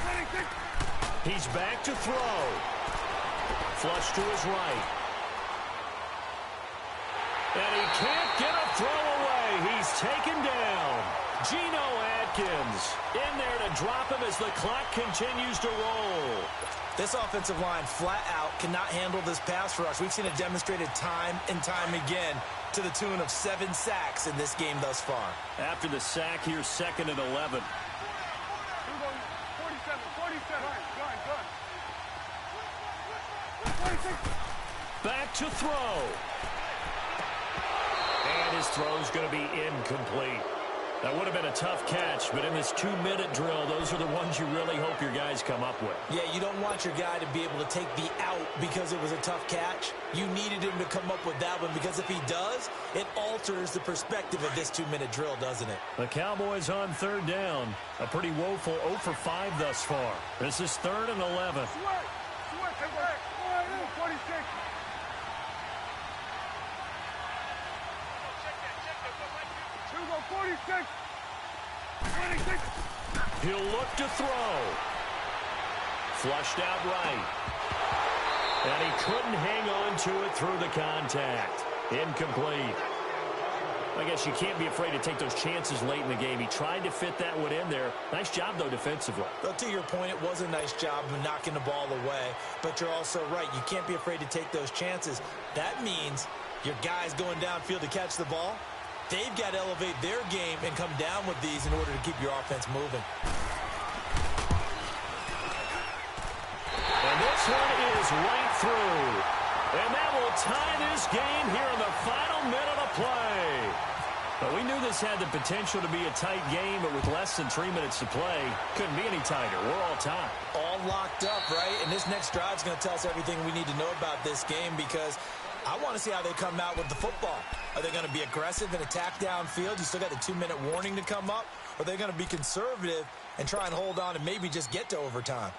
26. He's back to throw. Flush to his right. And he can't get a throw away. He's taken down. Geno Atkins in there to drop him as the clock continues to roll. This offensive line flat out cannot handle this pass rush. We've seen it demonstrated time and time again to the tune of 7 sacks in this game thus far. After the sack, here's 2nd and 11. Here we go, 47. Gun. 26. Back to throw. And his throw's going to be incomplete. That would have been a tough catch, but in this 2-minute drill, those are the ones you really hope your guys come up with. Yeah, you don't want your guy to be able to take the out because it was a tough catch. You needed him to come up with that one because if he does, it alters the perspective of this 2-minute drill, doesn't it? The Cowboys on 3rd down. A pretty woeful 0 for 5 thus far. This is 3rd and 11. Sweat. 46. Here we go, 46. 26. He'll look to throw. Flushed out right. And he couldn't hang on to it through the contact. Incomplete. I guess you can't be afraid to take those chances late in the game. He tried to fit that one in there. Nice job, though, defensively. But to your point, it was a nice job of knocking the ball away. But you're also right. You can't be afraid to take those chances. That means your guys going downfield to catch the ball, they've got to elevate their game and come down with these in order to keep your offense moving. And this one is right through. And that will tie this game here in the final minute of play. Well, we knew this had the potential to be a tight game, but with less than 3 minutes to play, couldn't be any tighter. We're all tied. All locked up, right? And this next drive is going to tell us everything we need to know about this game because I want to see how they come out with the football. Are they going to be aggressive and attack downfield? You still got the 2-minute warning to come up? Or are they going to be conservative and try and hold on and maybe just get to overtime?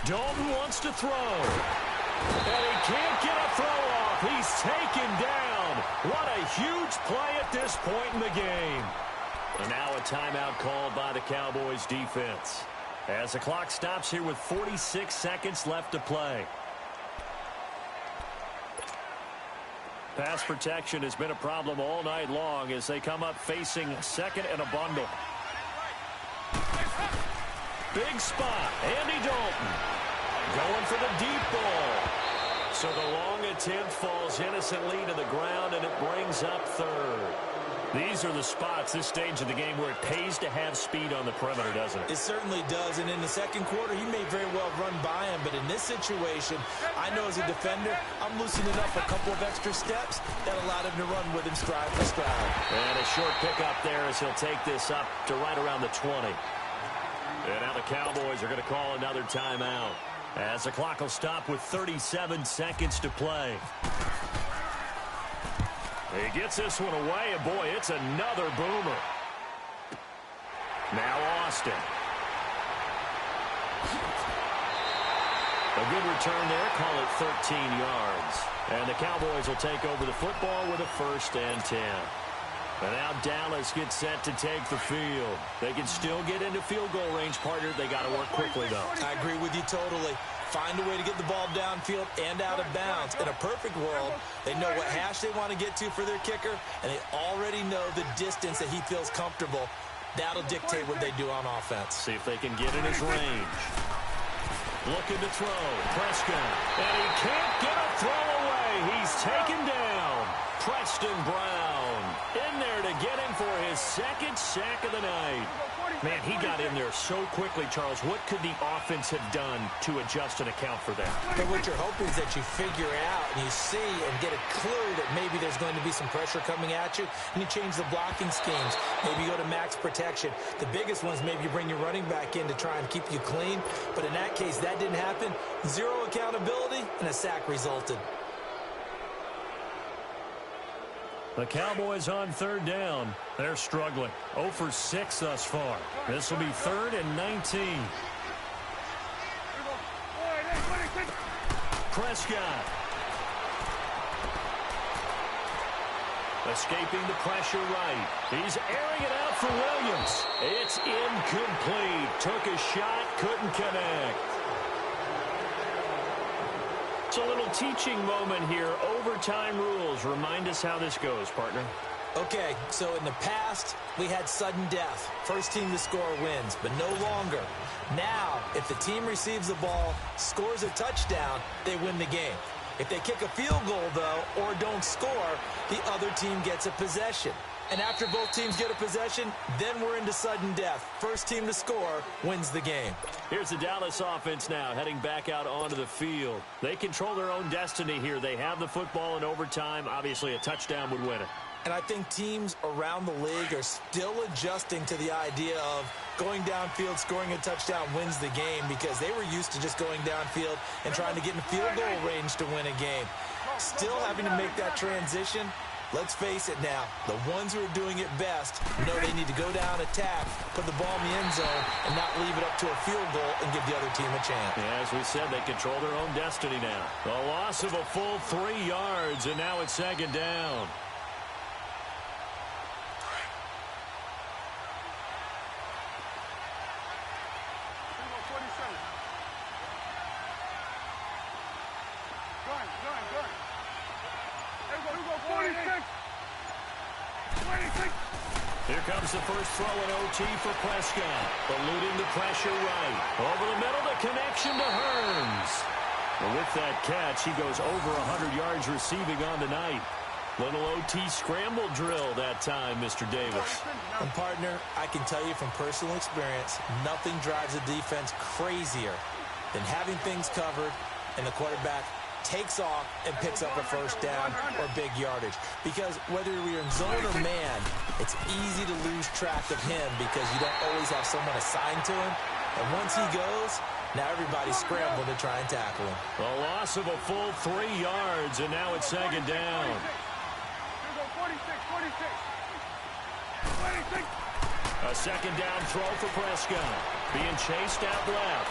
Dalton wants to throw. And he can't get a throw off. He's taken down. What a huge play at this point in the game. And now a timeout called by the Cowboys defense. As the clock stops here with 46 seconds left to play. Pass protection has been a problem all night long as they come up facing second and a bundle. Big spot. Andy Dalton going for the deep ball. So the long attempt falls innocently to the ground, and it brings up third. These are the spots, this stage of the game, where it pays to have speed on the perimeter, doesn't it? It certainly does, and in the second quarter, he may very well run by him, but in this situation, I know as a defender, I'm loosening up a couple of extra steps that allowed him to run with him stride for stride. And a short pickup there as he'll take this up to right around the 20. And now the Cowboys are going to call another timeout as the clock will stop with 37 seconds to play. He gets this one away, and boy, it's another boomer. Now Austin. A good return there, call it 13 yards. And the Cowboys will take over the football with a 1st and 10. And now Dallas gets set to take the field. They can still get into field goal range, partner. They got to work quickly, though. I agree with you totally. Find a way to get the ball downfield and out of bounds. In a perfect world, they know what hash they want to get to for their kicker, and they already know the distance that he feels comfortable. That'll dictate what they do on offense. See if they can get in his range. Looking to throw. Prescott. And he can't get a throw away. He's taken down. Preston Brown in there to get him for his 2nd sack of the night. Man, he got in there so quickly, Charles. What could the offense have done to adjust and account for that? But what you're hoping is that you figure out and you see and get a clue that maybe there's going to be some pressure coming at you, and you change the blocking schemes. Maybe you go to max protection. The biggest one is maybe you bring your running back in to try and keep you clean. But in that case, that didn't happen. 0 accountability, and a sack resulted. The Cowboys on 3rd down. They're struggling. 0 for 6 thus far. This will be 3rd and 19. Prescott. Escaping the pressure right. He's airing it out for Williams. It's incomplete. Took a shot, couldn't connect. It's a little teaching moment here. Overtime rules. Remind us how this goes, partner. Okay, so in the past, we had sudden death. First team to score wins, but no longer. Now, if the team receives the ball, scores a touchdown, they win the game. If they kick a field goal, though, or don't score, the other team gets a possession. And after both teams get a possession, then we're into sudden death. First team to score wins the game. Here's the Dallas offense now heading back out onto the field. They control their own destiny here. They have the football in overtime. Obviously, a touchdown would win it. And I think teams around the league are still adjusting to the idea of going downfield, scoring a touchdown wins the game because they were used to just going downfield and trying to get in field goal range to win a game. Still having to make that transition. Let's face it now, the ones who are doing it best know they need to go down, attack, put the ball in the end zone, and not leave it up to a field goal and give the other team a chance. Yeah, as we said, they control their own destiny now. A loss of a full 3 yards, and now it's 2nd down. Here comes the first throw in OT for Prescott. Eluding the pressure right. Over the middle, the connection to Hearns. And with that catch, he goes over 100 yards receiving on the night. Little OT scramble drill that time, Mr. Davis. And, partner, I can tell you from personal experience, nothing drives a defense crazier than having things covered and the quarterback takes off and picks up a first down or big yardage. Because whether you're in zone or man, it's easy to lose track of him because you don't always have someone assigned to him. And once he goes, now everybody's scrambling to try and tackle him. A loss of a full 3 yards, and now it's second down. 46. A second down throw for Prescott. Being chased out left.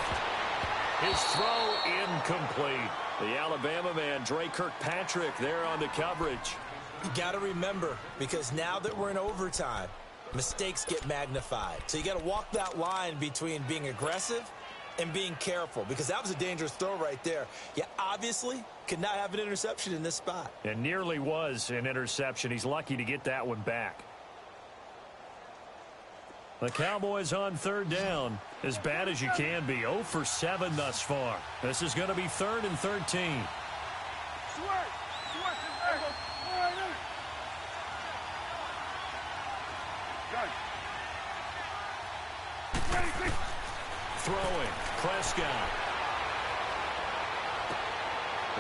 His throw incomplete. The Alabama man, Dre Kirkpatrick, there on the coverage. You got to remember, because now that we're in overtime, mistakes get magnified. So you got to walk that line between being aggressive and being careful, because that was a dangerous throw right there. You obviously could not have an interception in this spot. It nearly was an interception. He's lucky to get that one back. The Cowboys on third down, as bad as you can be. 0 for 7 thus far. This is going to be 3rd and 13. Throwing, Prescott.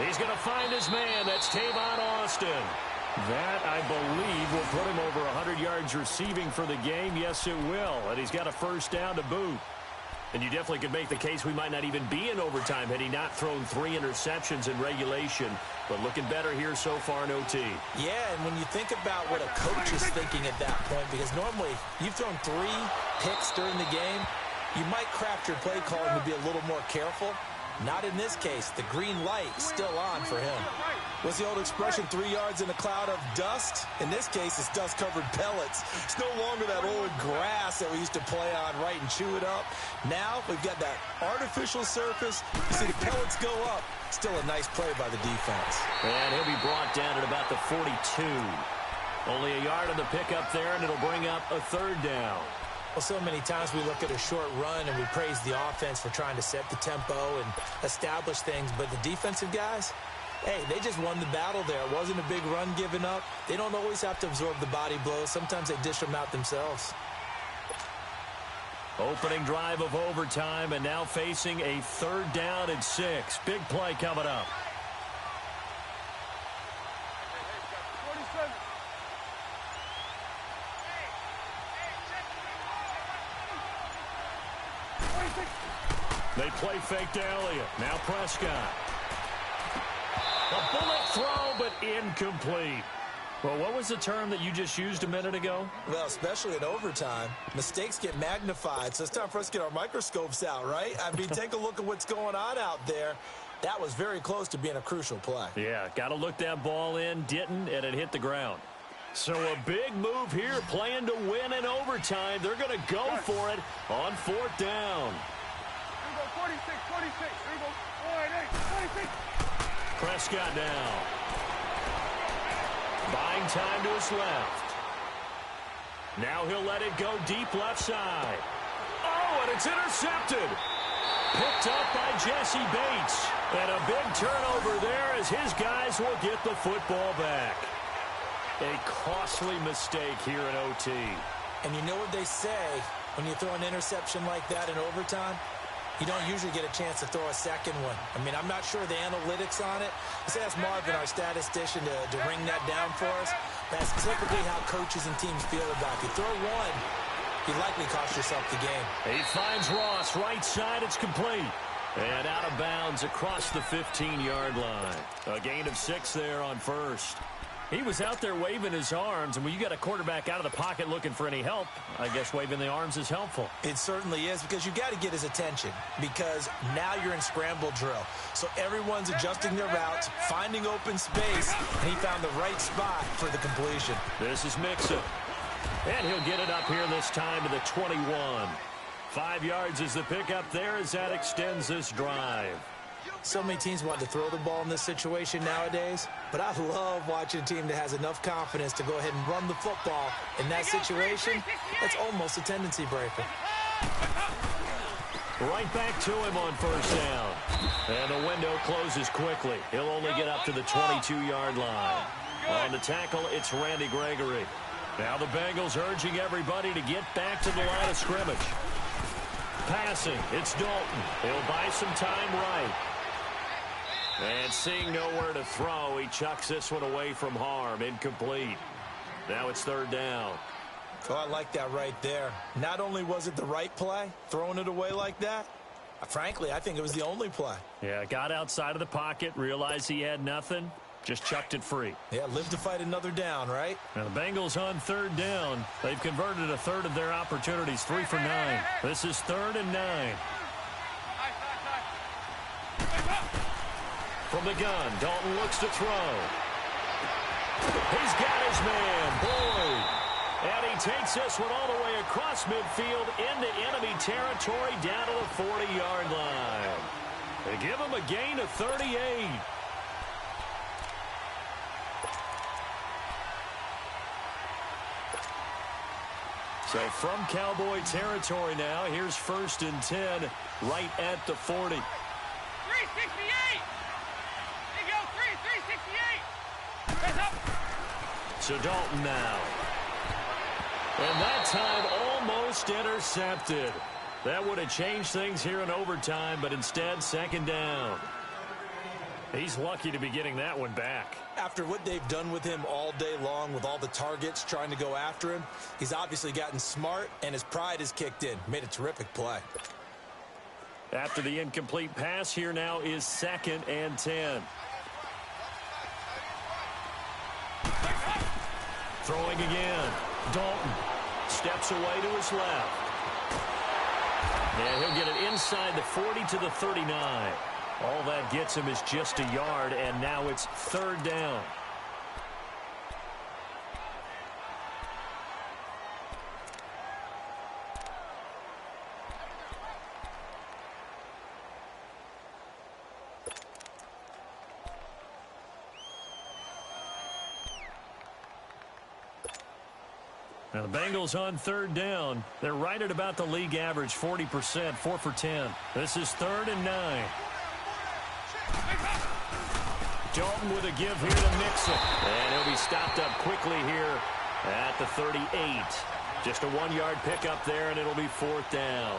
He's going to find his man. That's Tavon Austin. That, I believe, will put him over 100 yards receiving for the game. Yes, it will. And he's got a first down to boot. And you definitely could make the case we might not even be in overtime had he not thrown 3 interceptions in regulation. But looking better here so far in OT. Yeah, and when you think about what a coach is thinking at that point, because normally you've thrown 3 picks during the game, you might craft your play calling to be a little more careful. Not in this case. The green light still on for him. What's the old expression, 3 yards in a cloud of dust? In this case, it's dust-covered pellets. It's no longer that old grass that we used to play on, right, and chew it up. Now we've got that artificial surface. You see the pellets go up. Still a nice play by the defense. And he'll be brought down at about the 42. Only a yard on the pickup there, and it'll bring up a 3rd down. Well, so many times we look at a short run and we praise the offense for trying to set the tempo and establish things, but the defensive guys, hey, they just won the battle there. It wasn't a big run given up. They don't always have to absorb the body blows. Sometimes they dish them out themselves. Opening drive of overtime, and now facing a 3rd down and 6. Big play coming up. They play fake to Elliott. Now Prescott. A bullet throw, but incomplete. Well, what was the term that you just used a minute ago? Well, especially in overtime, mistakes get magnified. So it's time for us to get our microscopes out, right? I mean, take a look at what's going on out there. That was very close to being a crucial play. Yeah, got to look that ball in, didn't, and it hit the ground. So a big move here, playing to win in overtime. They're going to go for it on 4th down. 46. Here we go. 46. Prescott now. Buying time to his left. Now he'll let it go deep left side. Oh, and it's intercepted. Picked up by Jesse Bates. And a big turnover there as his guys will get the football back. A costly mistake here in OT. And you know what they say when you throw an interception like that in overtime? You don't usually get a chance to throw a second one. I mean, I'm not sure the analytics on it. Let's ask Marvin, our statistician, to ring that down for us. That's typically how coaches and teams feel about it. If you throw one, you likely cost yourself the game. He finds Ross, right side, it's complete. And out of bounds across the 15-yard line. A gain of 6 there on 1st. He was out there waving his arms, and when you got a quarterback out of the pocket looking for any help, I guess waving the arms is helpful. It certainly is, because you got to get his attention, because now you're in scramble drill. So everyone's adjusting their routes, finding open space, and he found the right spot for the completion. This is Mixon. And he'll get it up here this time to the 21. 5 yards is the pickup there as that extends this drive. So many teams want to throw the ball in this situation nowadays, but I love watching a team that has enough confidence to go ahead and run the football. In that situation, that's almost a tendency breaker. Right back to him on 1st down. And the window closes quickly. He'll only get up to the 22-yard line. On the tackle, it's Randy Gregory. Now the Bengals urging everybody to get back to the line of scrimmage. Passing, it's Dalton. He'll buy some time right. And seeing nowhere to throw, he chucks this one away from harm. Incomplete. Now it's third down. Oh, I like that right there. Not only was it the right play, throwing it away like that, frankly, I think it was the only play. Yeah, got outside of the pocket, realized he had nothing, just chucked it free. Yeah, live to fight another down, right? Now the Bengals on third down. They've converted a third of their opportunities, 3 for 9. This is 3rd and 9. From the gun, Dalton looks to throw. He's got his man, Boyd. And he takes this one all the way across midfield into enemy territory down to the 40-yard line. They give him a gain of 38. So from Cowboy territory now, here's 1st and 10 right at the 40. 368! There you go, 368! Press up! So Dalton now. And that time almost intercepted. That would have changed things here in overtime, but instead 2nd down. He's lucky to be getting that one back. After what they've done with him all day long with all the targets trying to go after him, he's obviously gotten smart and his pride has kicked in. Made a terrific play. After the incomplete pass, here now is 2nd and 10. Throwing again. Dalton steps away to his left. And he'll get it inside the 40 to the 39. All that gets him is just a yard, and now it's 3rd down. Now the Bengals on 3rd down. They're right at about the league average, 40%, 4 for 10. This is 3rd and 9. Dalton with a give here to Mixon. And he'll be stopped up quickly here at the 38. Just a 1-yard pickup there, and it'll be 4th down.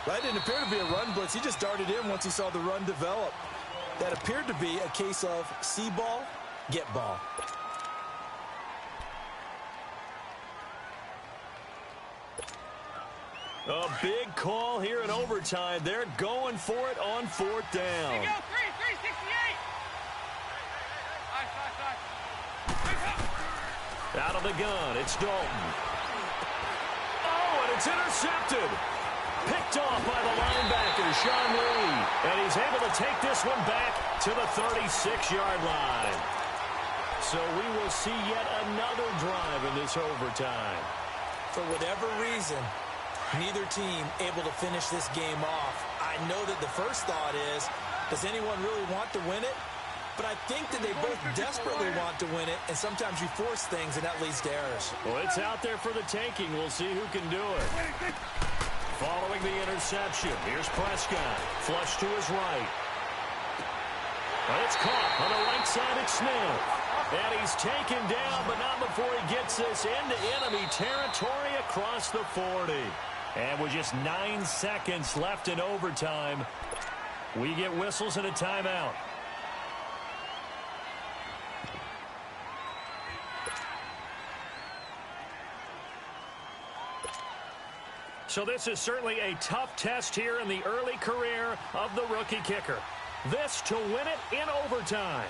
That didn't appear to be a run blitz. He just darted in once he saw the run develop. That appeared to be a case of see ball, get ball. A big call here in overtime. They're going for it on 4th down. There you go, 368! Out of the gun, it's Dalton. Oh, and it's intercepted. Picked off by the linebacker, Sean Lee. And he's able to take this one back to the 36-yard line. So we will see yet another drive in this overtime. For whatever reason, neither team able to finish this game off. I know that the first thought is, does anyone really want to win it? But I think that they both desperately want to win it, and sometimes you force things, and that leads to errors. Well, it's out there for the taking. We'll see who can do it. Following the interception, here's Prescott. Flush to his right. And it's caught on the right side at Smith. And he's taken down, but not before he gets this into enemy territory across the 40. And with just 9 seconds left in overtime, we get whistles and a timeout. So this is certainly a tough test here in the early career of the rookie kicker. This to win it in overtime.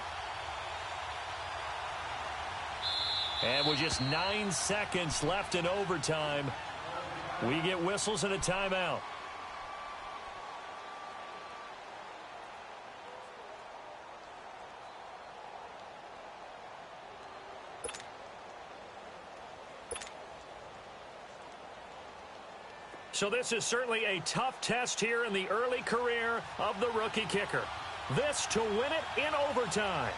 And with just 9 seconds left in overtime, we get whistles and a timeout. So this is certainly a tough test here in the early career of the rookie kicker. This to win it in overtime.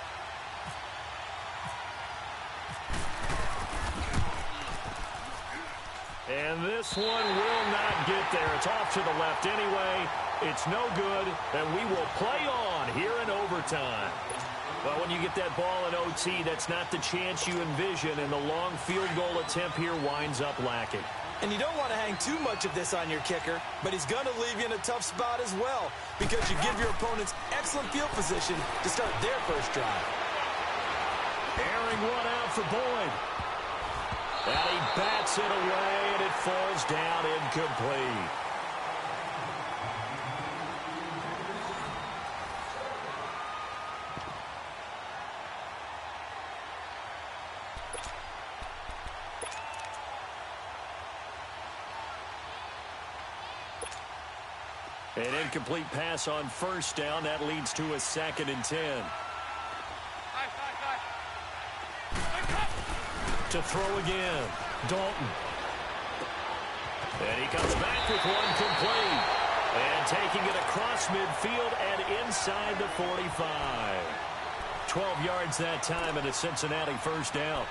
And this one will not get there. It's off to the left anyway. It's no good, and we will play on here in overtime. Well, when you get that ball in OT, that's not the chance you envision, and the long field goal attempt here winds up lacking. And you don't want to hang too much of this on your kicker, but he's going to leave you in a tough spot as well because you give your opponents excellent field position to start their first drive. Airing one out for Boyd. And he bats it away, and it falls down incomplete. An incomplete pass on first down. That leads to a 2nd and 10. To throw again. Dalton. And he comes back with one complete. And taking it across midfield and inside the 45. 12 yards that time and a Cincinnati first down.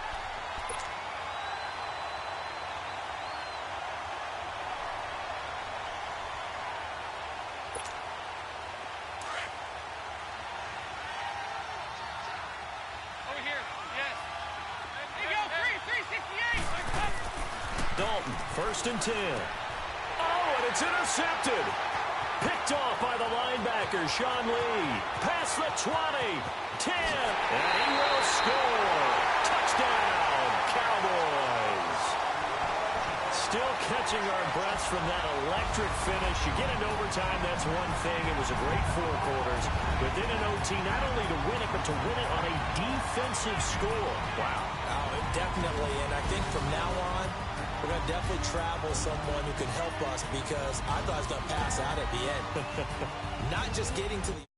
Dalton, 1st and 10. Oh, and it's intercepted. Picked off by the linebacker, Sean Lee. Past the 20, 10, and he will score. Touchdown, Cowboys. Still catching our breaths from that electric finish. You get into overtime, that's one thing. It was a great 4 quarters. But then in OT, not only to win it, but to win it on a defensive score. Wow. Oh, definitely, and I think from now on, we're going to definitely travel someone who can help us because I thought I was going to pass out at the end. Not just getting to the